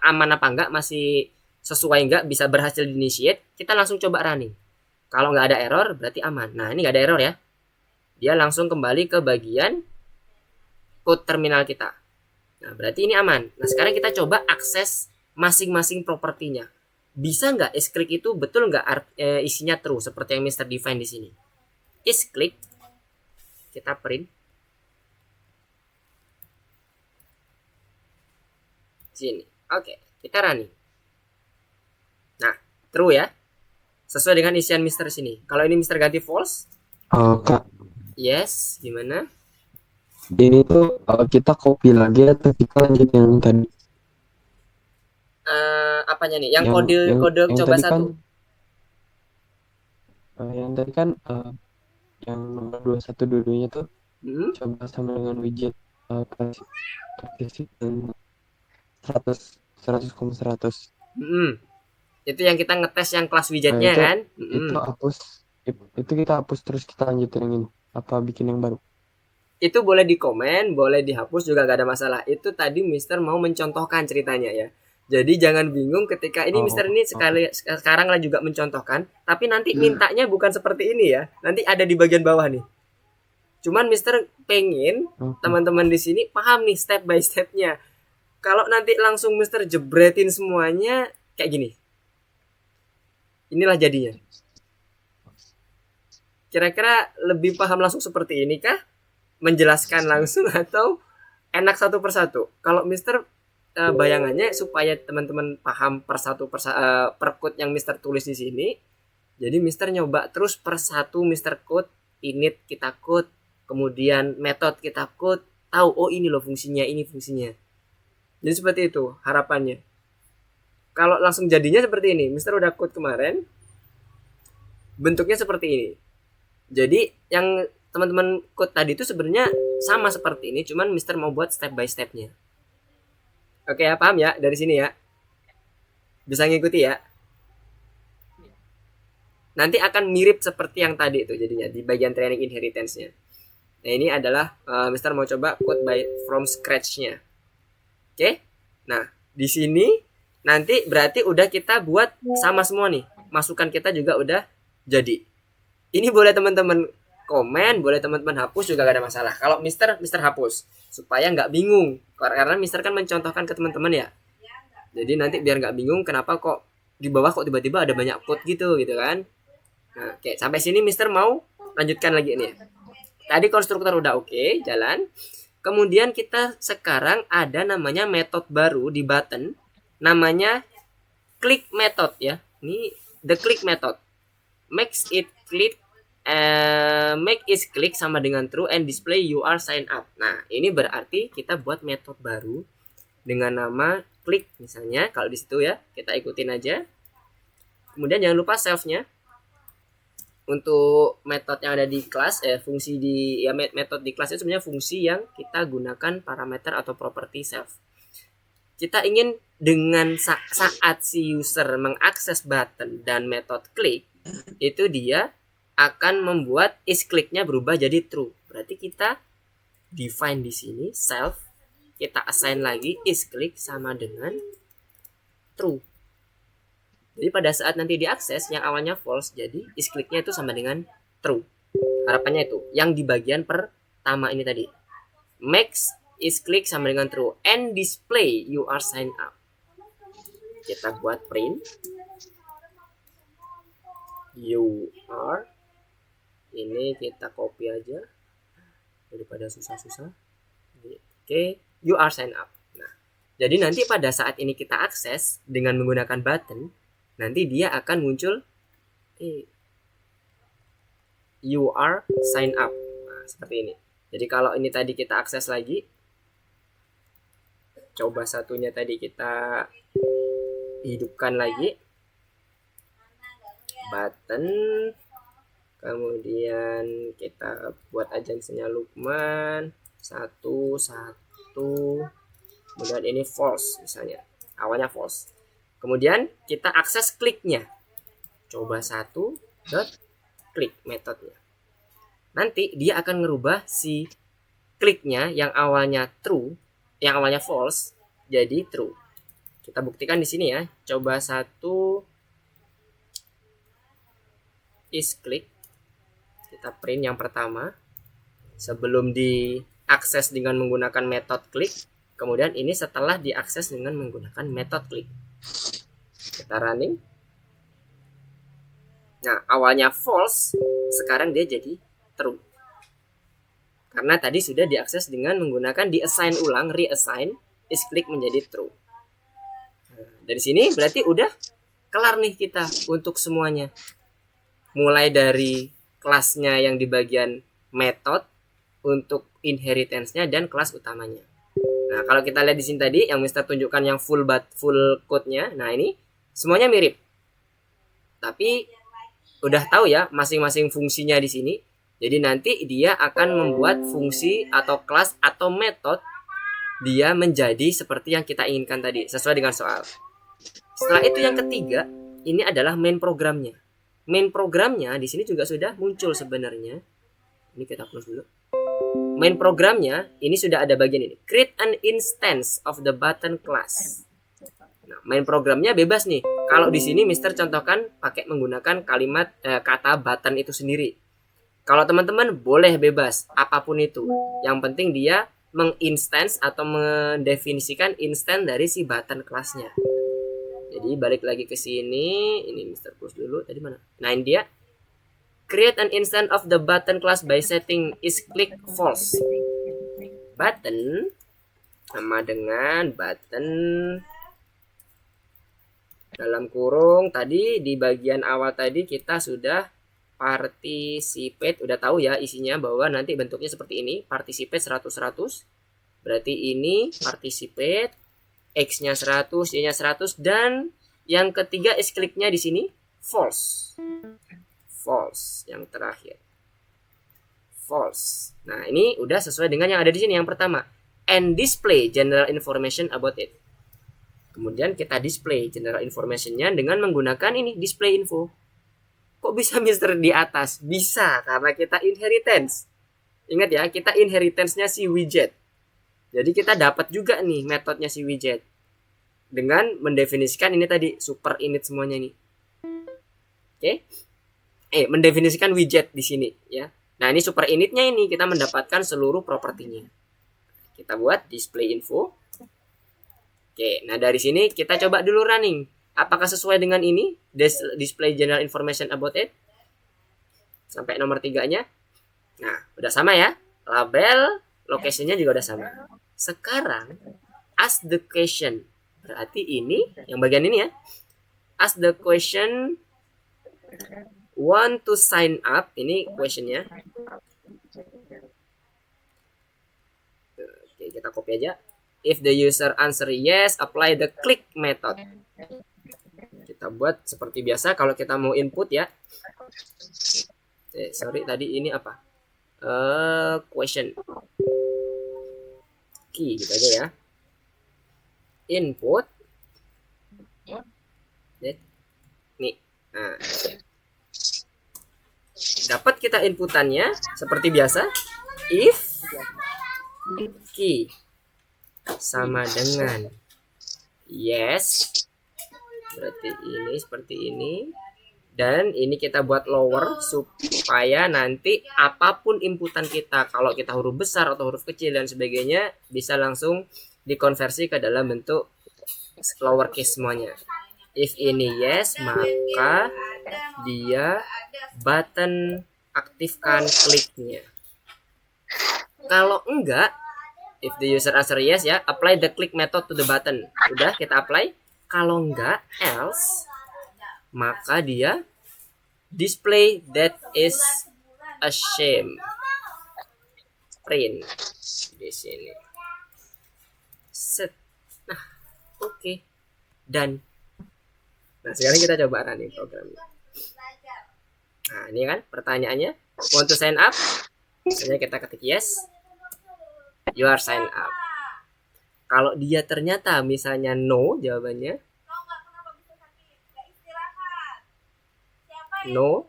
aman apa enggak, masih sesuai enggak, bisa berhasil di initiate, kita langsung coba running. Kalau nggak ada error berarti aman. Nah, ini nggak ada error ya. Dia langsung kembali ke bagian code terminal kita. Nah, berarti ini aman. Nah, sekarang kita coba akses masing-masing propertinya. Bisa nggak is click itu betul nggak isinya true seperti yang Mister define di sini. Is click kita print sini. Oke, kita running. Nah, true ya. Sesuai dengan isian Mister sini. Kalau ini Mister ganti false. Kak, Yes, gimana? ini tuh kita copy lagi atau kita lanjut yang tadi? Apanya nih? Yang kode coba tadi satu. Yang tadi kan yang nomor 21 dulunya tuh Hmm? coba sama dengan widget participant 100,100. Itu yang kita ngetes yang kelas widgetnya itu, kan? Itu kita hapus terus kita lanjutin yang ini. Apa bikin yang baru? Itu boleh di komen, boleh dihapus juga gak ada masalah. Itu tadi Mister mau mencontohkan ceritanya ya. Jadi jangan bingung ketika ini Mister ini sekarang lah juga mencontohkan, tapi nanti mintanya bukan seperti ini ya. Nanti ada di bagian bawah nih. Cuman Mister pengen teman-teman di sini paham nih step by stepnya. Kalau nanti langsung Mister jebretin semuanya kayak gini. Inilah jadinya. Kira-kira lebih paham langsung seperti ini kah? Menjelaskan langsung atau enak satu persatu? Kalau Mister bayangannya supaya teman-teman paham per code yang Mister tulis di sini. Jadi Mister nyoba terus per satu Mister code, init kita code, kemudian method kita code, tahu oh ini loh fungsinya, ini fungsinya. Jadi seperti itu harapannya. Kalau langsung jadinya seperti ini, Mister udah code kemarin, bentuknya seperti ini. Jadi yang teman-teman code tadi itu sebenarnya sama seperti ini, cuman Mister mau buat step by stepnya. Oke ya, paham ya dari sini ya? Bisa ngikuti ya? Nanti akan mirip seperti yang tadi itu jadinya di bagian training inheritance-nya. Nah, ini adalah Mister mau coba code from scratch-nya. Oke? Nah, di sini nanti berarti udah kita buat sama semua nih. Masukan kita juga udah jadi. Ini boleh teman-teman komen, boleh teman-teman hapus juga gak ada masalah. Kalau Mister hapus supaya nggak bingung, karena Mister kan mencontohkan ke teman-teman ya. Jadi nanti biar nggak bingung kenapa kok di bawah kok tiba-tiba ada banyak quote gitu kan. Nah, oke, sampai sini Mister mau lanjutkan lagi nih. Tadi konstruktor udah oke, jalan. Kemudian kita sekarang ada namanya metode baru di button, namanya click method ya. Ini the click method. Make it click sama dengan true and display you are sign up. Nah, ini berarti kita buat metode baru dengan nama click misalnya. Kalau di situ ya, kita ikutin aja. Kemudian jangan lupa self-nya. Untuk metode yang ada di kelas, fungsi di ya metode di kelas itu sebenarnya fungsi yang kita gunakan parameter atau properti self. Kita ingin dengan saat si user mengakses button dan metode click, itu dia akan membuat isClick-nya berubah jadi true. Berarti kita define di sini self, kita assign lagi isClick sama dengan true. Jadi pada saat nanti diakses yang awalnya false, jadi isClick-nya itu sama dengan true. Harapannya itu yang di bagian pertama ini tadi. Makes isClick sama dengan true and display you are signed up. Kita buat print you are, ini kita copy aja daripada susah-susah. Oke, you are signed up. Nah, jadi nanti pada saat ini kita akses dengan menggunakan button, nanti dia akan muncul you are signed up. Nah, seperti ini. Jadi kalau ini tadi kita akses lagi, coba satunya tadi kita hidupkan lagi button, kemudian kita buat aja misalnya Lukman 1 1, kemudian ini false misalnya, awalnya false. Kemudian kita akses kliknya, coba 1 dot klik metodenya. Nanti dia akan ngerubah si kliknya yang awalnya true, yang awalnya false jadi true. Kita buktikan di sini ya. Coba 1 isClick. Kita print yang pertama sebelum diakses dengan menggunakan metode klik. Kemudian ini setelah diakses dengan menggunakan metode klik. Kita running. Nah, awalnya false, sekarang dia jadi true. Karena tadi sudah diakses dengan menggunakan reassign isClick menjadi true. Nah, dari sini berarti udah kelar nih kita untuk semuanya. Mulai dari kelasnya yang di bagian method, untuk inheritance-nya dan kelas utamanya. Nah, kalau kita lihat di sini tadi yang Mister tunjukkan yang full code-nya, nah ini semuanya mirip. Tapi udah tahu ya masing-masing fungsinya di sini. Jadi nanti dia akan membuat fungsi atau kelas atau metode dia menjadi seperti yang kita inginkan tadi sesuai dengan soal. Setelah itu yang ketiga, ini adalah main programnya. Main programnya di sini juga sudah muncul sebenarnya. Ini kita close dulu. Main programnya ini sudah ada bagian ini. Create an instance of the button class. Nah, main programnya bebas nih. Kalau di sini Mister contohkan pakai menggunakan kalimat kata button itu sendiri. Kalau teman-teman boleh bebas apapun itu. Yang penting dia menginstance atau mendefinisikan instance dari si button kelasnya. Jadi balik lagi ke sini. Ini Mister close dulu. Tadi mana? Nah, ini dia. Create an instance of the button class by setting isClick false. Button sama dengan button dalam kurung tadi di bagian awal tadi kita sudah participate, udah tahu ya isinya bahwa nanti bentuknya seperti ini, participate 100 berarti ini participate, x-nya 100, y-nya 100 dan yang ketiga isClick-nya di sini false. False yang terakhir. False. Nah, ini udah sesuai dengan yang ada di sini yang pertama. And display general information about it. Kemudian kita display general information-nya dengan menggunakan ini display info. Kok bisa Mister di atas? Bisa karena kita inheritance. Ingat ya, kita inheritance-nya si widget. Jadi kita dapat juga nih metodenya si widget. Dengan mendefinisikan ini tadi super init semuanya nih. Oke. Mendefinisikan widget di sini ya. Nah, ini super initnya ini kita mendapatkan seluruh propertinya. Kita buat display info. Oke, nah dari sini kita coba dulu running. Apakah sesuai dengan ini? Display general information about it. Sampai nomor 3-nya. Nah, udah sama ya. Label, location-nya juga udah sama. Sekarang, ask the question. Berarti ini, yang bagian ini ya. Ask the question, want to sign up. Ini question-nya. Oke, kita copy aja. If the user answer yes, apply the click method. Kita buat seperti biasa kalau kita mau input ya. Sorry, tadi ini apa? Question. Key gitu aja ya. Input. Nih. Nah. Dapat kita inputannya seperti biasa. If key sama dengan yes, berarti ini seperti ini. Dan ini kita buat lower supaya nanti apapun inputan kita, kalau kita huruf besar atau huruf kecil dan sebagainya, bisa langsung dikonversi ke dalam bentuk lowercase semuanya. If ini yes, maka dia button aktifkan kliknya. Kalau enggak, if the user answer yes ya, apply the click method to the button. Udah kita apply. Kalau enggak, else, maka dia display that is a shame. Print di sini. Set. Nah, oke. Dan nah, sekarang kita coba running programnya. Nah, ini kan pertanyaannya. Want to sign up? Misalnya kita ketik yes. You are sign up. Kalau dia ternyata misalnya no jawabannya. No.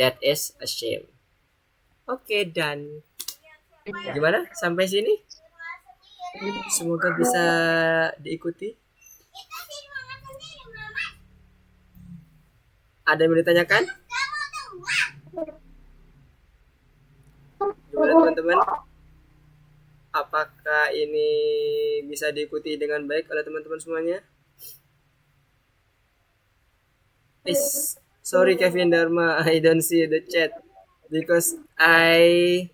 That is a shame. Oke, dan gimana sampai sini? Semoga bisa diikuti. Ada yang mau ditanyakan? Gimana teman-teman? Apakah ini bisa diikuti dengan baik oleh teman-teman semuanya? Sorry Kevin Dharma, I don't see the chat because I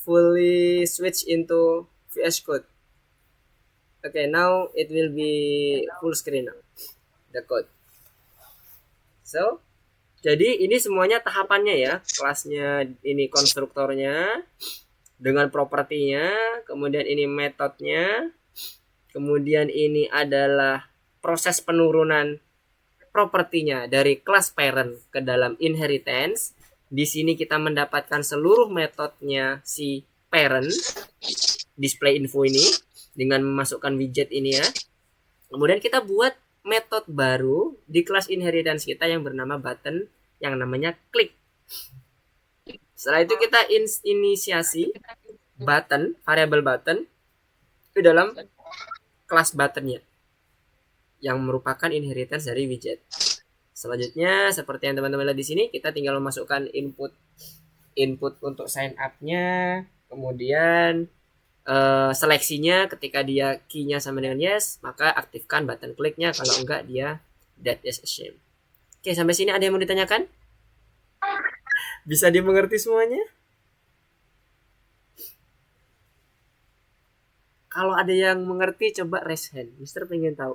fully switch into VS Code. Okay, now it will be full screen now, the code. So, jadi ini semuanya tahapannya ya. Kelasnya ini konstruktornya dengan propertinya, kemudian ini metodenya, kemudian ini adalah proses penurunan propertinya dari kelas parent ke dalam inheritance. Di sini kita mendapatkan seluruh metodenya si parent, display info ini dengan memasukkan widget ini ya. Kemudian kita buat metode baru di kelas inheritance kita yang bernama button, yang namanya klik. Setelah itu kita inisiasi button, variable button ke dalam kelas buttonnya yang merupakan inheritance dari widget. Selanjutnya seperti yang teman-teman lihat di sini, kita tinggal memasukkan input untuk sign up-nya, kemudian seleksinya ketika dia key-nya sama dengan yes, maka aktifkan button kliknya, kalau enggak dia that is a shame. Oke, sampai sini ada yang mau ditanyakan? Bisa dimengerti semuanya? Kalau ada yang mengerti coba raise hand. Mister pengen tahu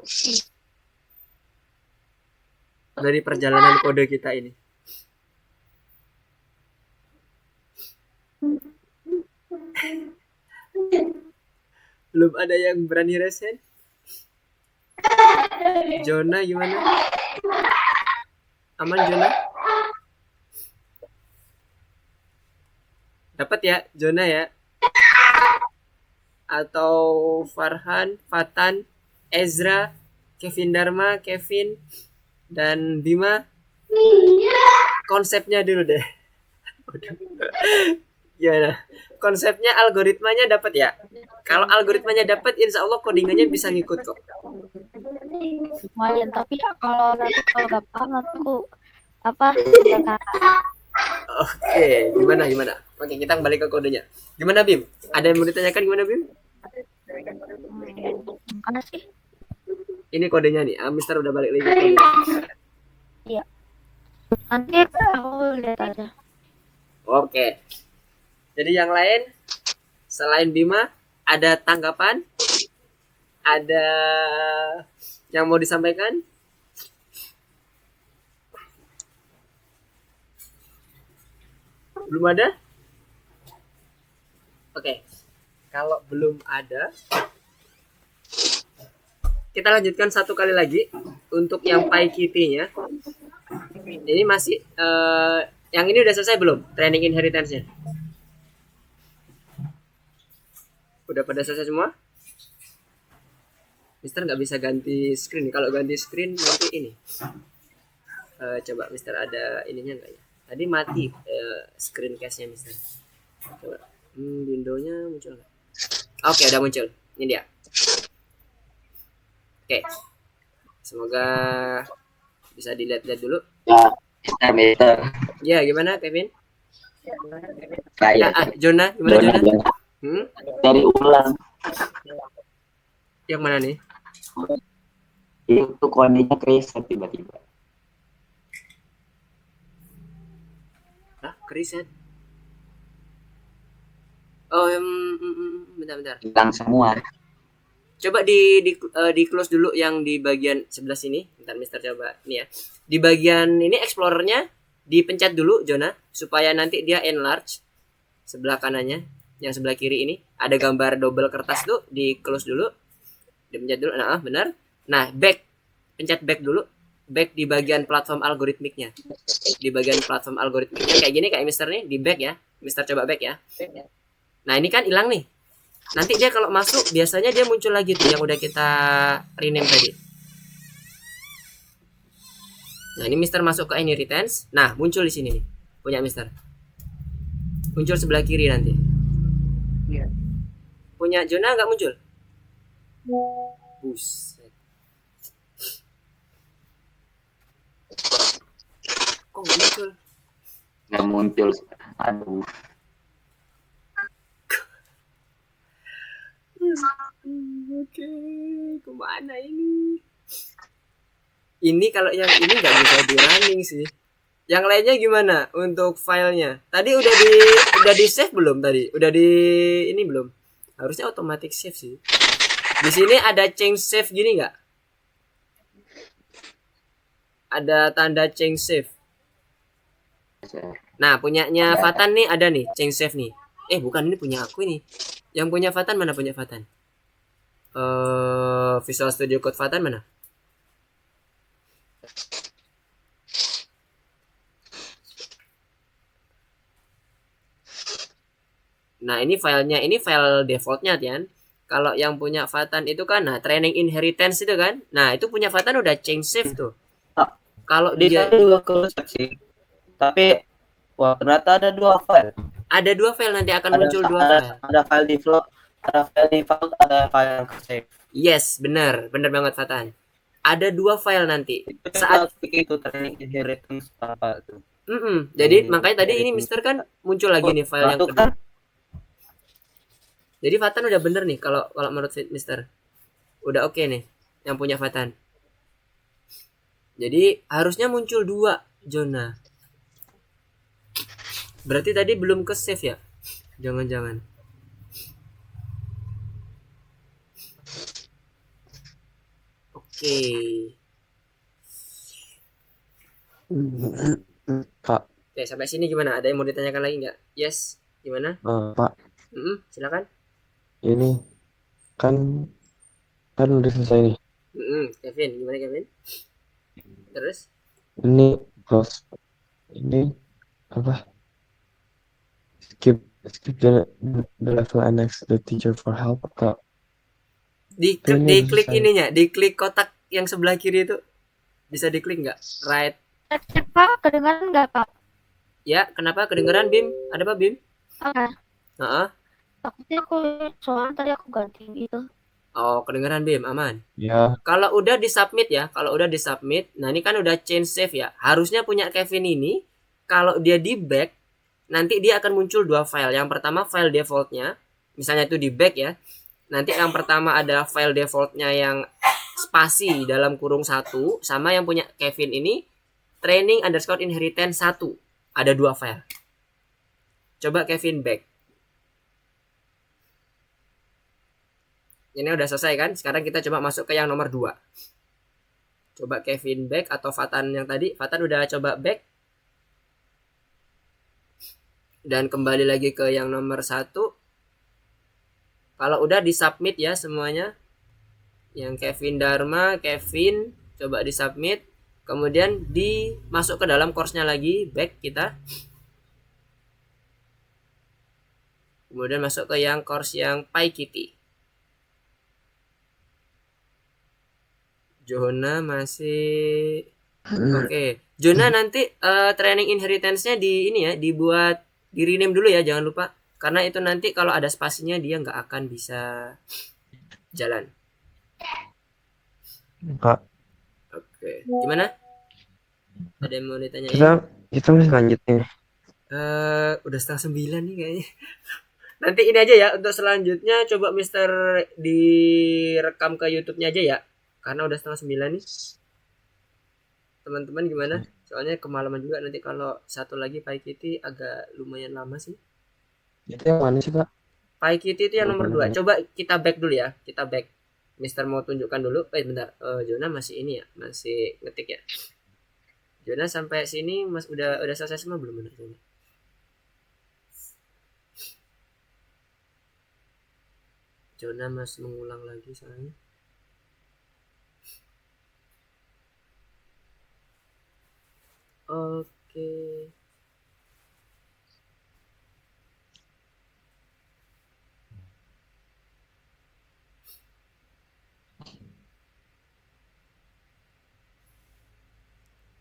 dari perjalanan kode kita ini. Belum ada yang berani raise hand? Jona gimana? Aman Jona? Dapat ya Jona ya? Atau Farhan, Fatan, Ezra, Kevin Dharma, Kevin, dan Bima? Konsepnya dulu deh. Gimana? Konsepnya, algoritmanya dapat ya? Kalau algoritmanya dapat, insya Allah codingannya bisa ngikut kok. Lumayan, tapi kalau nggak paham aku Oke, gimana? Oke, kita kembali ke kodenya. Gimana Bim? Ada yang mau ditanyakan gimana Bim? Mana sih? Ini kodenya nih. Mister udah balik lagi ke kode. Iya. Nanti aku lihat aja. Oke. Jadi yang lain selain Bima ada tanggapan? Ada yang mau disampaikan? Belum ada? Oke. Kalau belum ada, kita lanjutkan satu kali lagi untuk yang PyKitty-nya. Ini masih yang ini udah selesai belum? Training inheritance-nya. Udah pada selesai semua? Mister nggak bisa ganti screen. Kalau ganti screen nanti ini. Coba Mister ada ininya nggak ya? Tadi mati screen case-nya Mister. Coba. Window-nya muncul nggak? Oke, udah muncul. Ini dia. Oke. Semoga bisa dilihat-lihat dulu. Ya, Mister. Ya, gimana Kevin? Kayak Jonah, gimana Jonah? dari ulang Yang mana nih? itu kodenya reset tiba-tiba. Reset. Oh, bentar. Hilang semua. Coba di close dulu yang di bagian sebelah sini. Bentar Mister coba nih ya. Di bagian ini explorernya dipencet dulu Jonah supaya nanti dia enlarge sebelah kanannya. Yang sebelah kiri ini ada gambar double kertas tuh, di close dulu. Dipencet dulu. Nah, benar. Nah, back. Pencet back dulu. Back di bagian platform algoritmiknya. Di bagian platform algoritmiknya kayak gini kayak Mister nih, di back ya. Mister coba back ya. Nah, ini kan hilang nih. Nanti dia kalau masuk biasanya dia muncul lagi tuh yang udah kita rename tadi. Nah, ini Mister masuk ke inheritance. Nah, muncul di sini nih. Punya Mister. Muncul sebelah kiri nanti. Punya Jonah nggak muncul? Buset. Kok nggak muncul? Nggak muncul. Aduh. Oke, kemana ini? Ini kalau yang ini nggak bisa di running sih. Yang lainnya gimana untuk filenya? Tadi udah di save belum tadi? Udah di ini belum? Harusnya automatic save sih. Di sini ada change save gini nggak? Ada tanda change save. Nah, punyanya Fatan nih ada nih change save nih. Bukan, ini punya aku ini. Yang punya Fatan mana punya Fatan? Visual Studio Code Fatan mana? Nah, ini filenya, ini file defaultnya Tian. Kalau yang punya Fatan itu kan, nah training inheritance itu kan. Nah, itu punya Fatan udah change save tuh. Kalau Di dia sana juga kerusak sih. Tapi wah, ternyata ada dua file. ada dua file nanti akan muncul dua file. Ada file default, ada file default, ada file yang save. Yes, benar banget Fatan. Ada dua file nanti. Saat itu training inheritance apa tuh? Jadi makanya tadi ini Mister kan muncul lagi nih file yang Itu kedua. kan Jadi Fatan udah bener nih kalau menurut Mister. Udah oke nih yang punya Fatan. Jadi harusnya muncul dua Jonah. Berarti tadi belum ke save ya? Jangan-jangan. Oke. Kak, Oke, sampai sini gimana? Ada yang mau ditanyakan lagi nggak? Yes, gimana? Pak, Silakan. ini kan udah selesai nih. Kevin, gimana Kevin? Terus? Ini close. Ini apa? Skip the level and ask the teacher for help atau Diklik ininya, diklik kotak yang sebelah kiri itu. Bisa diklik nggak? Right. Cek Pak, kedengaran nggak Pak? Ya, kenapa kedengeran Bim? Ada apa Bim? Oke. Takutnya aku soalnya tadi aku ganti gitu. Oh, kedengeran Bim, aman. ya. Kalau udah disubmit ya, nah ini kan udah change save ya. Harusnya punya Kevin ini, kalau dia di back, nanti dia akan muncul dua file. Yang pertama file defaultnya, misalnya itu di back ya. Nanti yang pertama ada file defaultnya yang spasi dalam kurung 1, sama yang punya Kevin ini training_inheritance 1. Ada dua file. Coba Kevin back. Ini udah selesai kan? Sekarang kita coba masuk ke yang nomor 2. Coba Kevin back atau Fatan yang tadi. Fatan udah coba back. Dan kembali lagi ke yang nomor 1. Kalau udah disubmit ya semuanya. Yang Kevin Dharma, Kevin coba disubmit. Kemudian dimasuk ke dalam course-nya lagi, back kita. Kemudian masuk ke yang course yang PyKitty. Jona masih oke. Jona nanti training inheritance-nya di ini ya, dibuat di rename dulu ya, jangan lupa. Karena itu nanti kalau ada spasinya dia nggak akan bisa jalan. Kak, Oke. Gimana? Ada yang mau ditanyain? kita masih lanjut nih. Udah 8:30 nih kayaknya. Nanti ini aja ya untuk selanjutnya, coba Mister direkam ke YouTube-nya aja ya. Karena udah 8:30 nih. Teman-teman gimana? Soalnya kemalaman juga nanti kalau satu lagi PyKitty agak lumayan lama sih. Itu yang mana sih, Kak? PyKitty itu yang nomor 2. Coba kita back dulu ya. Kita back. Mister mau tunjukkan dulu. Bentar. Jona masih ini ya, masih ngetik ya. Jona sampai sini Mas udah selesai semua belum benar Jona? Jona masih mengulang lagi soalnya. Oke.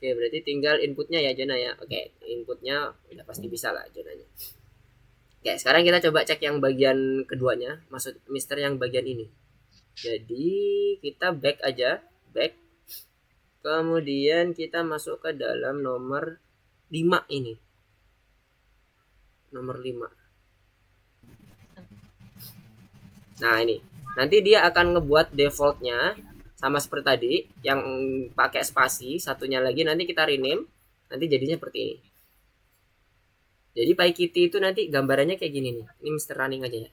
Oke, berarti tinggal inputnya ya Jona ya. Oke, inputnya udah pasti bisa lah Jonanya. Oke, sekarang kita coba cek yang bagian keduanya. Maksud Mister yang bagian ini. Jadi kita back aja. Back. Kemudian kita masuk ke dalam nomor 5 ini. Nomor 5. Nah ini. Nanti dia akan ngebuat defaultnya sama seperti tadi. Yang pakai spasi. Satunya lagi nanti kita rename. Nanti jadinya seperti ini. Jadi PyKitty itu nanti gambarannya kayak gini nih. Ini Mister running aja ya.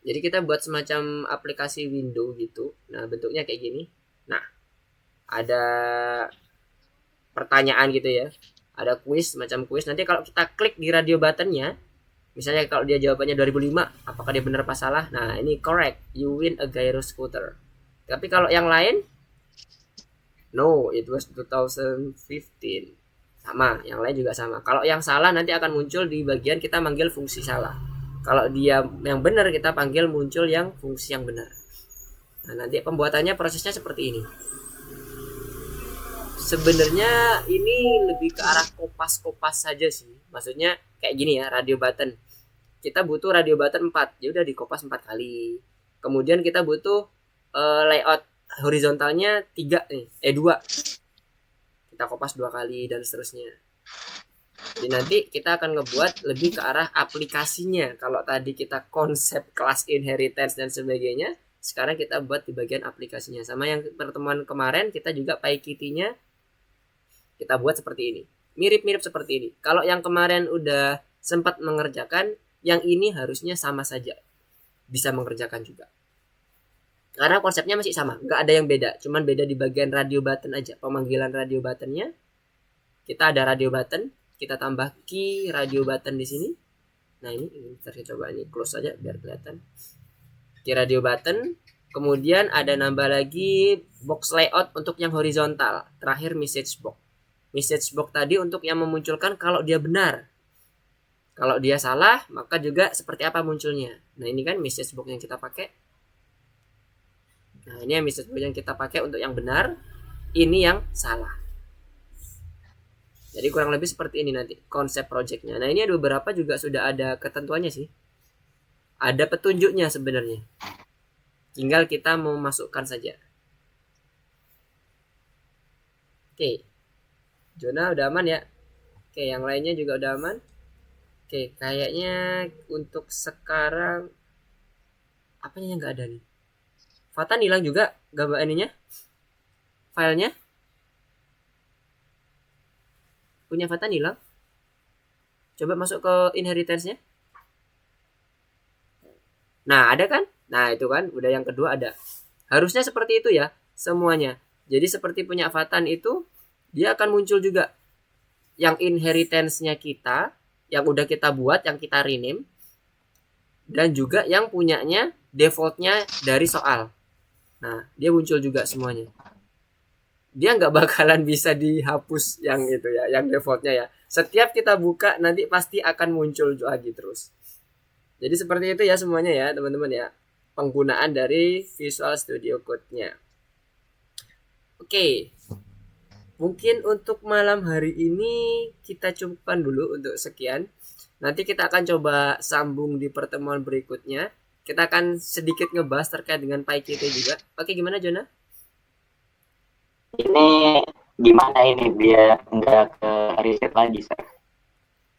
Jadi kita buat semacam aplikasi window gitu. Nah bentuknya kayak gini. Nah ada pertanyaan gitu ya, ada kuis, macam kuis. Nanti kalau kita klik di radio buttonnya, misalnya kalau dia jawabannya 2005, apakah dia benar apa salah? Nah ini correct, you win a gyro scooter. Tapi kalau yang lain, no, it was 2015. Sama, yang lain juga sama. Kalau yang salah nanti akan muncul di bagian kita manggil fungsi salah. Kalau dia yang benar kita panggil muncul yang fungsi yang benar. Nah nanti pembuatannya prosesnya seperti ini. Sebenarnya ini lebih ke arah kopas-kopas saja sih. Maksudnya kayak gini ya, radio button. Kita butuh radio button 4. Ya udah dikopas 4 kali. Kemudian kita butuh layout horizontalnya 3 nih, 2. Kita kopas 2 kali dan seterusnya. Jadi nanti kita akan ngebuat lebih ke arah aplikasinya. Kalau tadi kita konsep kelas inheritance dan sebagainya, sekarang kita buat di bagian aplikasinya. Sama yang pertemuan kemarin kita juga PyKitty-nya kita buat seperti ini. Mirip-mirip seperti ini. Kalau yang kemarin udah sempat mengerjakan, yang ini harusnya sama saja. Bisa mengerjakan juga. Karena konsepnya masih sama. Nggak ada yang beda. Cuman beda di bagian radio button aja. Pemanggilan radio buttonnya. Kita ada radio button. Kita tambah key radio button di sini. Nah ini kita coba ini close aja biar kelihatan. Key radio button. Kemudian ada nambah lagi box layout untuk yang horizontal. Terakhir message box. Message box tadi untuk yang memunculkan kalau dia benar. Kalau dia salah, maka juga seperti apa munculnya. Nah ini kan message box yang kita pakai. Nah ini yang message box yang kita pakai untuk yang benar. Ini yang salah. Jadi kurang lebih seperti ini nanti konsep projectnya. Nah ini ada beberapa juga sudah ada ketentuannya sih. Ada petunjuknya sebenarnya. Tinggal kita mau masukkan saja. Oke. Jona udah aman ya? Oke, yang lainnya juga udah aman. Oke, kayaknya untuk sekarang apanya yang nggak ada nih? Fatan hilang juga gambar ininya, filenya. Punya Fatan hilang. Coba masuk ke inheritance-nya. Nah, ada kan? Nah, itu kan udah yang kedua ada. Harusnya seperti itu ya semuanya. Jadi seperti punya Fatan itu dia akan muncul juga yang inheritance-nya kita, yang udah kita buat, yang kita rename, dan juga yang punyanya default-nya dari soal. Nah, dia muncul juga semuanya. Dia nggak bakalan bisa dihapus yang itu ya, yang defaultnya ya. Setiap kita buka nanti pasti akan muncul lagi terus. Jadi seperti itu ya semuanya ya teman-teman ya, penggunaan dari Visual Studio Code-nya. Oke, mungkin untuk malam hari ini kita cukupkan dulu untuk sekian. Nanti kita akan coba sambung di pertemuan berikutnya. Kita akan sedikit ngebahas terkait dengan PyKit juga. Oke, gimana Jona? Ini gimana ini biar nggak ke riset lagi, Sir?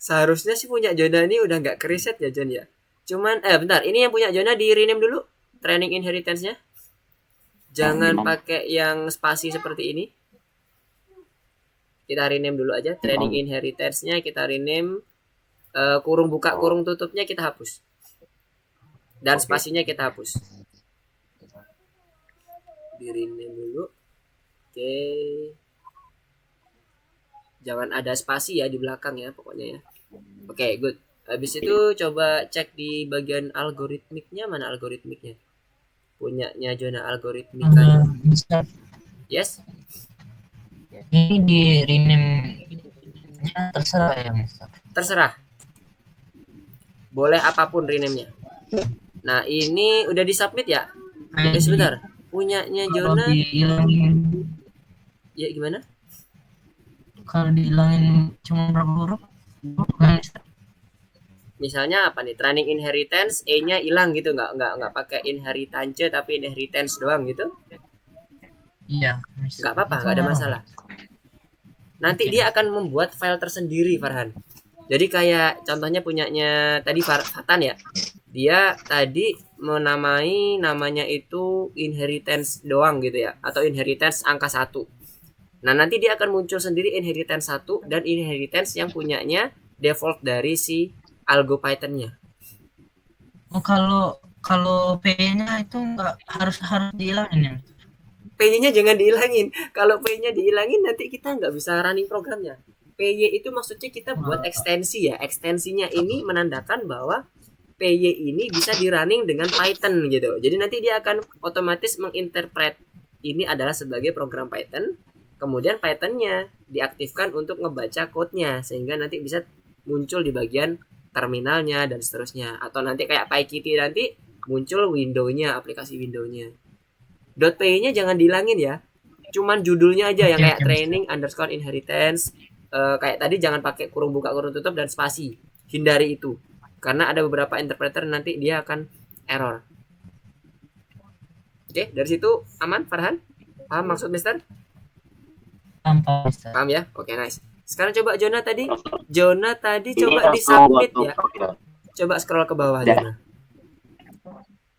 Seharusnya sih punya Jona ini udah nggak ke riset ya Jon ya. Cuman bentar, ini yang punya Jona di rename dulu training inheritance-nya. Jangan pakai yang spasi seperti ini. Kita rename dulu aja training inheritance-nya, kita rename kurung buka kurung tutupnya kita hapus. Dan spasinya kita hapus. Di rename dulu. Oke. Jangan ada spasi ya di belakang ya pokoknya ya. Oke, good. Habis itu coba cek di bagian algoritmiknya, mana algoritmiknya? Punyanya Jona algoritmikanya. Mister, Yes. ini di rename terserah ya, Mister. Terserah. Boleh apapun rename-nya. Nah, ini udah disubmit ya? Sebentar. Punyanya Kalau Jona. dihilangin, Ya gimana? kalau dihilangin cuma berapa huruf? Kan, Mister? Misalnya apa nih? Training inheritance E-nya hilang gitu, nggak pakai inheritance tapi inheritance doang gitu. Iya, Mister. Nggak apa-apa, nggak ada masalah. Nanti dia akan membuat file tersendiri, Farhan. Jadi kayak contohnya punyanya tadi Fatan ya. Dia tadi menamai namanya itu inheritance doang gitu ya, atau inheritance angka 1. Nah, nanti dia akan muncul sendiri inheritance 1 dan inheritance yang punyanya default dari si algo Python-nya. Oh, kalau P-nya itu nggak harus dihilangin ya? PY-nya jangan dihilangin. Kalau PY-nya dihilangin nanti kita nggak bisa running programnya. PY itu maksudnya kita buat ekstensi ya. Ekstensinya ini menandakan bahwa PY ini bisa di running dengan Python gitu. Jadi nanti dia akan otomatis menginterpret ini adalah sebagai program Python. Kemudian Python-nya diaktifkan untuk ngebaca code-nya sehingga nanti bisa muncul di bagian terminalnya dan seterusnya. Atau nanti kayak PyKitty nanti muncul window-nya, aplikasi window-nya. .py-nya jangan dihilangin ya. Cuman judulnya aja yang kayak training underscore inheritance. Kayak tadi jangan pakai kurung buka kurung tutup dan spasi. Hindari itu. Karena ada beberapa interpreter nanti dia akan error. Oke, dari situ aman Farhan? Paham maksud Mister? Paham ya? Oke, nice. Sekarang coba Jona tadi coba disubmit ya. Coba scroll ke bawah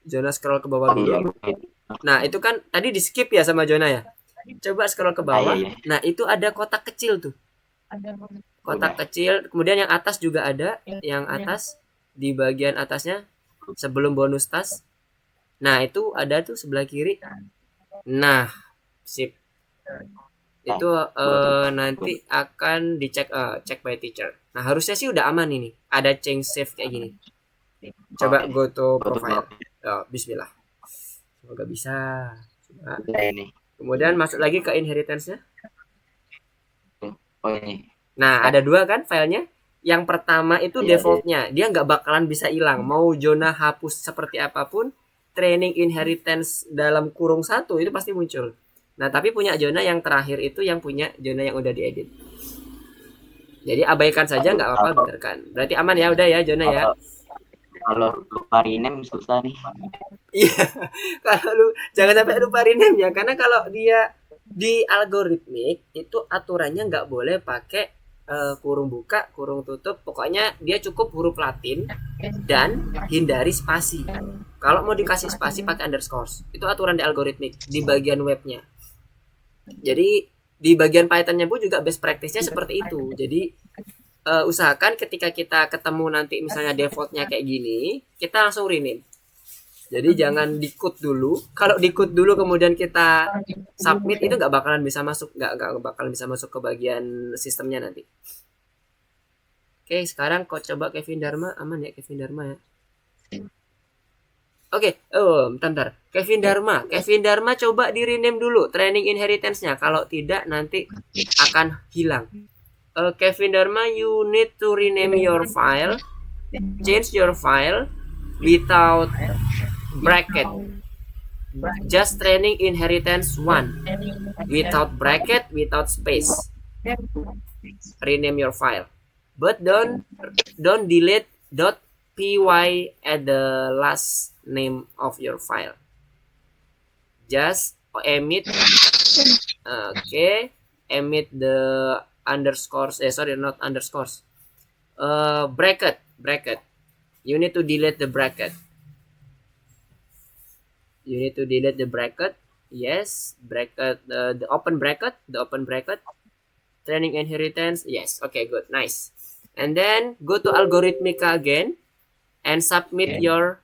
Jona scroll ke bawah dulu. Nah, itu kan tadi di skip ya sama Jona ya. Coba scroll ke bawah. Nah, itu ada kotak kecil tuh. Kotak kecil. Kemudian yang atas juga ada. Yang atas di bagian atasnya sebelum bonus task. Nah, itu ada tuh sebelah kiri. Nah, sip. Itu nanti akan dicek check by teacher. Nah, harusnya sih udah aman ini. Ada change save kayak gini. Coba go to profile. Oh, bismillah. Semoga bisa. Coba. Kemudian masuk lagi ke inheritance-nya. Oh ini. Nah, ada dua kan filenya. Yang pertama itu default-nya. Dia nggak bakalan bisa hilang. Mau Jona hapus seperti apapun, training inheritance dalam kurung 1 itu pasti muncul. Nah, tapi punya Jona yang terakhir itu yang punya Jona yang udah diedit. Jadi abaikan saja nggak apa-apa, bener kan? Berarti aman ya, udah ya Jona ya. Kalau lupa rename susah nih. Iya, kalau lu jangan sampai lupa rename ya, karena kalau dia di algoritmik itu aturannya nggak boleh pakai kurung buka, kurung tutup, pokoknya dia cukup huruf Latin dan hindari spasi. Kalau mau dikasih spasi pakai underscore. Itu aturan di algoritmik di bagian webnya. Jadi di bagian Pythonnya pun juga best practice-nya seperti itu. Jadi usahakan ketika kita ketemu nanti misalnya defaultnya kayak gini, kita langsung rename. Jadi jangan di-code dulu. Kalau di-code dulu kemudian kita submit, itu nggak bakalan bisa masuk, nggak bakalan bisa masuk ke bagian sistemnya nanti. Oke, sekarang kau coba Kevin Dharma, aman ya Kevin Dharma ya? Oke, bentar. Kevin Dharma coba di rename dulu training inheritance-nya. Kalau tidak nanti akan hilang. Kevin Dharma, you need to rename your file, change your file without bracket, just training inheritance 1 without bracket, without space. Rename your file, but don't delete .py at the last name of your file. Just emit emit the underscores, not underscores, bracket. You need to delete the bracket. You need to delete the bracket. Yes, bracket, the open bracket, training inheritance. Yes, okay, good, nice. And then go to Algorithmica again and submit your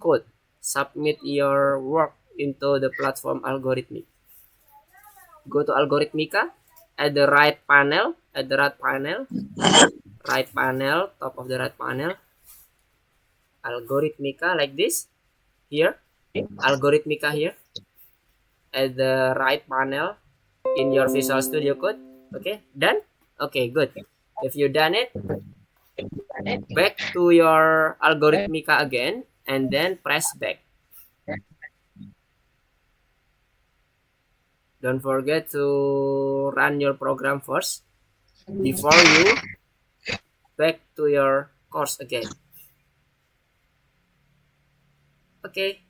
code. Submit your work into the platform Algorithmic. Go to Algorithmica at the right panel, top of the right panel. Algorithmica like this. Here. Algorithmica here at the right panel in your Visual Studio Code. Okay, done. Okay, good. If you done it, back to your Algorithmica again and then press back. Don't forget to run your program first before you back to your course again. Okay.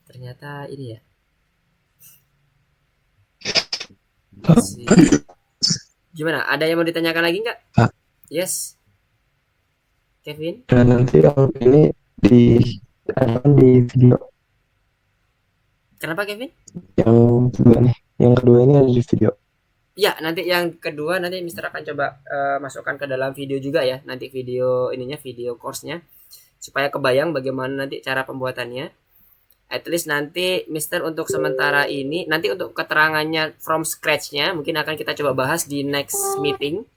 Ternyata ini ya. Gimana? Ada yang mau ditanyakan lagi nggak? Yes. Kevin? Dan nanti yang ini di video. Kenapa Kevin? Yang kedua ini ada di video. Ya, nanti yang kedua nanti Mister akan coba masukkan ke dalam video juga ya. Nanti video video course-nya. Supaya kebayang bagaimana nanti cara pembuatannya. At least nanti Mister untuk sementara ini, nanti untuk keterangannya from scratch-nya mungkin akan kita coba bahas di next meeting.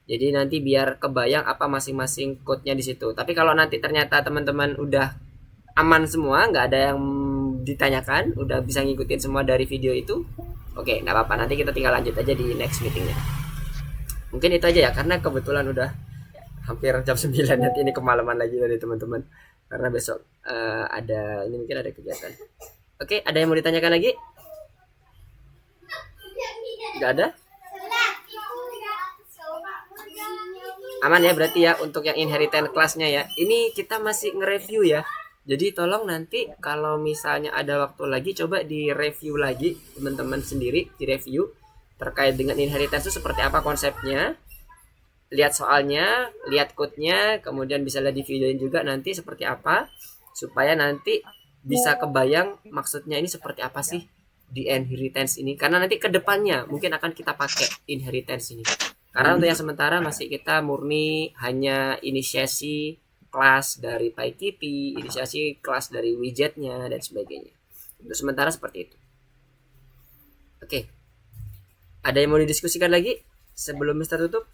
Jadi nanti biar kebayang apa masing-masing code-nya di situ. Tapi kalau nanti ternyata teman-teman udah aman semua, nggak ada yang ditanyakan, udah bisa ngikutin semua dari video itu, oke, nggak apa-apa. Nanti kita tinggal lanjut aja di next meetingnya. Mungkin itu aja ya, karena kebetulan udah hampir jam 9 nanti, ini kemalaman lagi dari teman-teman karena besok mungkin ada kegiatan. Oke, ada yang mau ditanyakan lagi? Nggak ada? Aman ya berarti ya untuk yang inheritance kelasnya ya. Ini kita masih nge-review ya. Jadi tolong nanti kalau misalnya ada waktu lagi coba di-review lagi teman-teman sendiri, di-review terkait dengan inheritance itu seperti apa konsepnya. Lihat soalnya, lihat code-nya, kemudian bisa lihat di videoin juga nanti seperti apa, supaya nanti bisa kebayang maksudnya ini seperti apa sih di inheritance ini. Karena nanti ke depannya mungkin akan kita pakai inheritance ini. Karena untuk yang sementara masih kita murni hanya inisiasi kelas dari PyTP, inisiasi kelas dari widgetnya dan sebagainya. Untuk sementara seperti itu. Oke. Ada yang mau didiskusikan lagi sebelum Mister tutup?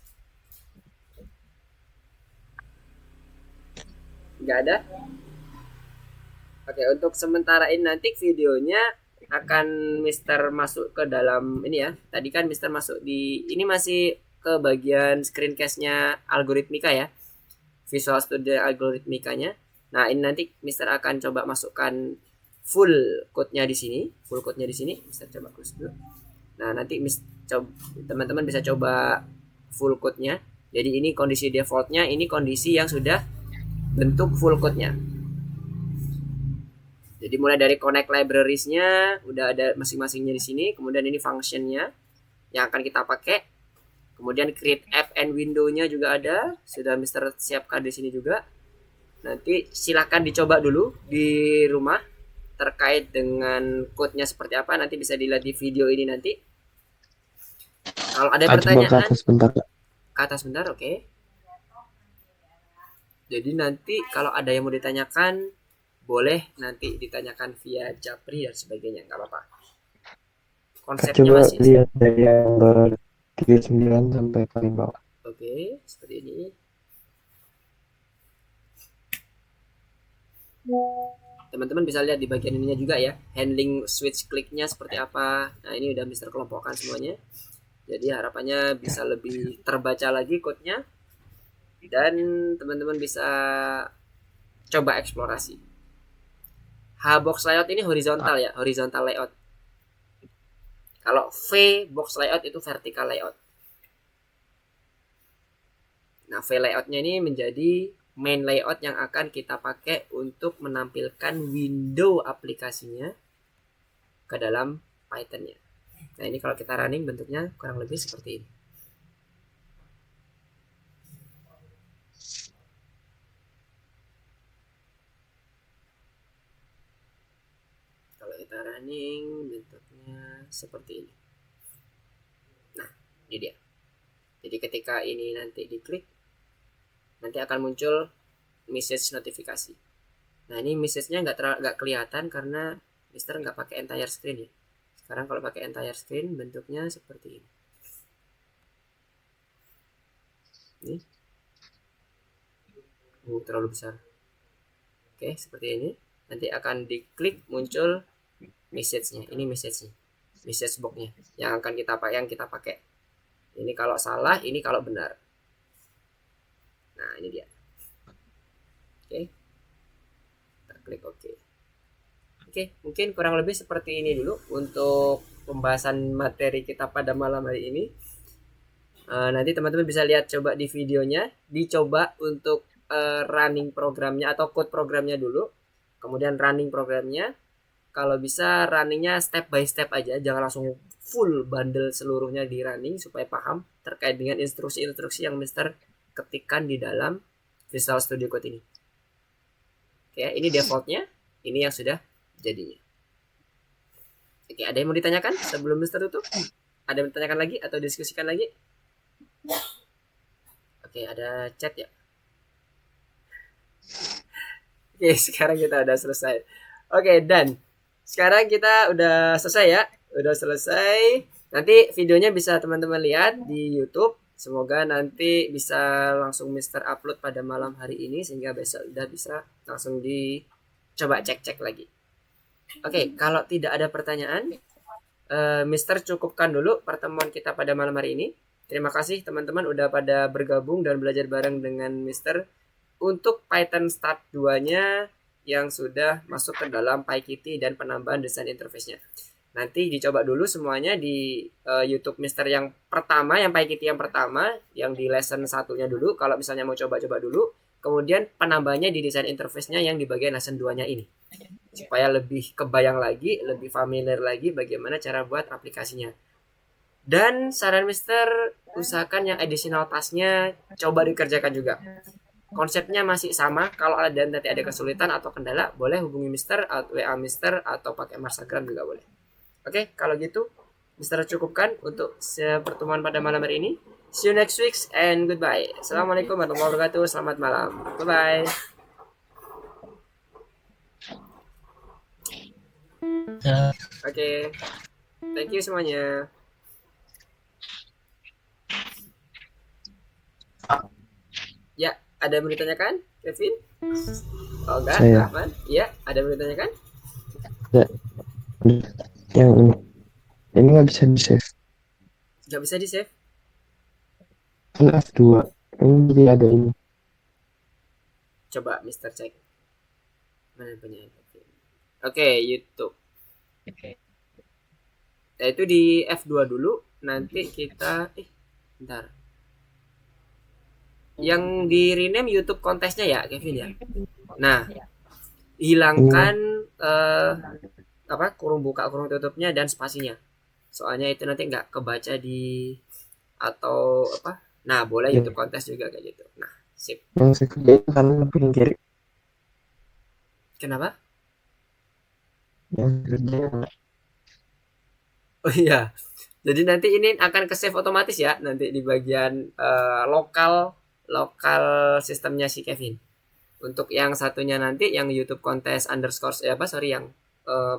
Nggak ada? Oke, untuk sementara ini nanti videonya akan Mister masuk ke dalam ini ya. Tadi kan Mister masuk di ini masih ke bagian screencast-nya Algorithmica ya. Visual Studio Algorithmica-nya. Nah, ini nanti Mister akan coba masukkan full code-nya di sini. Full code-nya di sini. Mister coba close dulu. Nah, nanti teman-teman bisa coba full code-nya. Jadi ini kondisi default-nya, ini kondisi yang sudah bentuk full code-nya. Jadi mulai dari connect libraries-nya udah ada masing-masingnya di sini, kemudian ini function-nya. yang akan kita pakai. Kemudian create app and window-nya juga ada, sudah Mister siapkan di sini juga. Nanti silahkan dicoba dulu di rumah terkait dengan code-nya seperti apa, nanti bisa dilihat di video ini nanti. Kalau ada Coba ke pertanyaan, atas bentar, Kak. ke atas bentar, oke. Jadi nanti kalau ada yang mau ditanyakan, boleh nanti ditanyakan via Japri dan sebagainya, nggak apa-apa. Konsepnya Coba masih lihat dari yang 39 sampai paling bawah. oke, seperti ini. Teman-teman bisa lihat di bagian ininya juga ya, handling switch click-nya seperti apa. Nah, ini udah Mister kelompokkan semuanya. Jadi harapannya bisa lebih terbaca lagi code-nya. Dan teman-teman bisa coba eksplorasi. H-box layout ini horizontal ya, horizontal layout. Kalau V-box layout itu vertical layout. Nah, V layout-nya ini menjadi main layout yang akan kita pakai untuk menampilkan window aplikasinya ke dalam Python-nya. Nah, ini kalau kita running bentuknya kurang lebih seperti ini. Kalau kita running bentuknya seperti ini. Nah, ini dia. Jadi ketika ini nanti diklik, nanti akan muncul message notifikasi. Nah, ini message-nya nggak kelihatan karena Mister nggak pakai entire screen ya. Sekarang kalau pakai entire screen bentuknya seperti ini. Ini. Terlalu besar. Oke, seperti ini. Nanti akan diklik muncul message-nya. Ini message-nya. Message box-nya yang akan kita pakai. Ini kalau salah, ini kalau benar. Nah, ini dia. Oke. Kita klik oke. Oke, mungkin kurang lebih seperti ini dulu untuk pembahasan materi kita pada malam hari ini. Nanti teman-teman bisa lihat coba di videonya, dicoba untuk running programnya atau code programnya dulu, kemudian running programnya. Kalau bisa runningnya step by step aja, jangan langsung full bundle seluruhnya di running supaya paham terkait dengan instruksi-instruksi yang Mister ketikkan di dalam Visual Studio Code ini. Oke, ini defaultnya, ini yang sudah jadinya. Oke, ada yang mau ditanyakan sebelum Mister tutup? Ada yang ditanyakan lagi atau diskusikan lagi? Oke, ada chat ya. Oke, sekarang kita udah selesai. Oke, dan sekarang kita udah selesai ya. Udah selesai. Nanti videonya bisa teman-teman lihat di YouTube. Semoga nanti bisa langsung Mister upload pada malam hari ini sehingga besok udah bisa langsung dicoba cek-cek lagi. Oke, kalau tidak ada pertanyaan, Mister cukupkan dulu pertemuan kita pada malam hari ini. Terima kasih teman-teman udah pada bergabung dan belajar bareng dengan Mister untuk Python Start 2-nya yang sudah masuk ke dalam PyKitty dan penambahan desain interface-nya. Nanti dicoba dulu semuanya di YouTube Mister yang pertama, yang PyKitty yang pertama, yang di lesson satunya dulu. Kalau misalnya mau coba-coba dulu, kemudian penambahannya di desain interface-nya yang di bagian lesson 2-nya ini. Supaya lebih kebayang lagi, lebih familiar lagi bagaimana cara buat aplikasinya. Dan saran Mister, usahakan yang additional task-nya coba dikerjakan juga. Konsepnya masih sama. Kalau ada nanti ada kesulitan atau kendala, boleh hubungi Mister atau WA Mister atau pakai Marsagram juga boleh. Oke, kalau gitu Mister cukupkan untuk pertemuan pada malam hari ini. See you next week and goodbye. Assalamualaikum warahmatullahi wabarakatuh. Selamat malam. Bye bye. Oke. Thank you semuanya. Ya, ada yang mau ditanyakan, Kevin? Oh enggak, Saya. Rahman? Iya, ada yang mau ditanyakan? Ya, yang ini nggak bisa di save. Nggak bisa di save? Kan F2 ini jadi ada ini. Coba Mister cek. Mana punya Kevin? Oke, YouTube. Nah, itu di F2 dulu. Nanti kita bentar. Yang di rename YouTube kontesnya ya, Kevin ya. Nah, hilangkan kurung buka, kurung tutupnya dan spasinya. Soalnya itu nanti nggak kebaca di atau apa. Nah, boleh Iya. YouTube kontes juga kayak gitu. Nah, sip. Yang saya kerjain kanan apa yang kiri? Kenapa? Yang saya kerjain Oh iya. Jadi nanti ini akan ke save otomatis ya, nanti di bagian lokal lokal sistemnya si Kevin. Untuk yang satunya nanti yang YouTube kontes underscore yang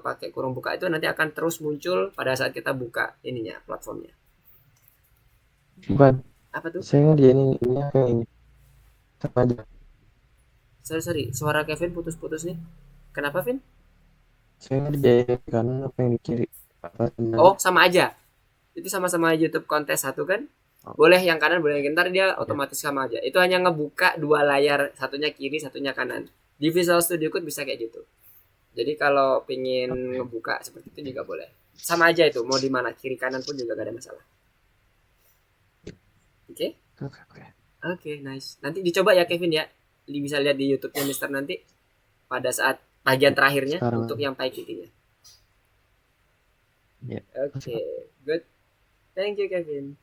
pakai kurung buka itu nanti akan terus muncul pada saat kita buka ininya platformnya. bukan. Apa tuh? Saya ngerjain ini apa yang ini? Sama aja. Sorry, suara Kevin putus-putus nih. Kenapa, Vin? Saya ngerjain kanan apa yang di kiri? Apa Oh, sama aja. Itu sama-sama YouTube kontes satu kan? Boleh yang kanan, boleh yang kiri. Ntar dia otomatis sama aja. Itu hanya ngebuka dua layar, satunya kiri, satunya kanan. Di Visual Studio Code bisa kayak gitu. Jadi kalau pengen ngebuka seperti itu juga boleh. Sama aja itu, mau di mana, kiri kanan pun juga gak ada masalah. Oke? Oke, nice. Nanti dicoba ya Kevin ya. Bisa lihat di YouTube-nya Mister nanti pada saat bagian terakhirnya Sekarang. untuk yang PyKitty-nya. Ya. Oke, good. Thank you Kevin.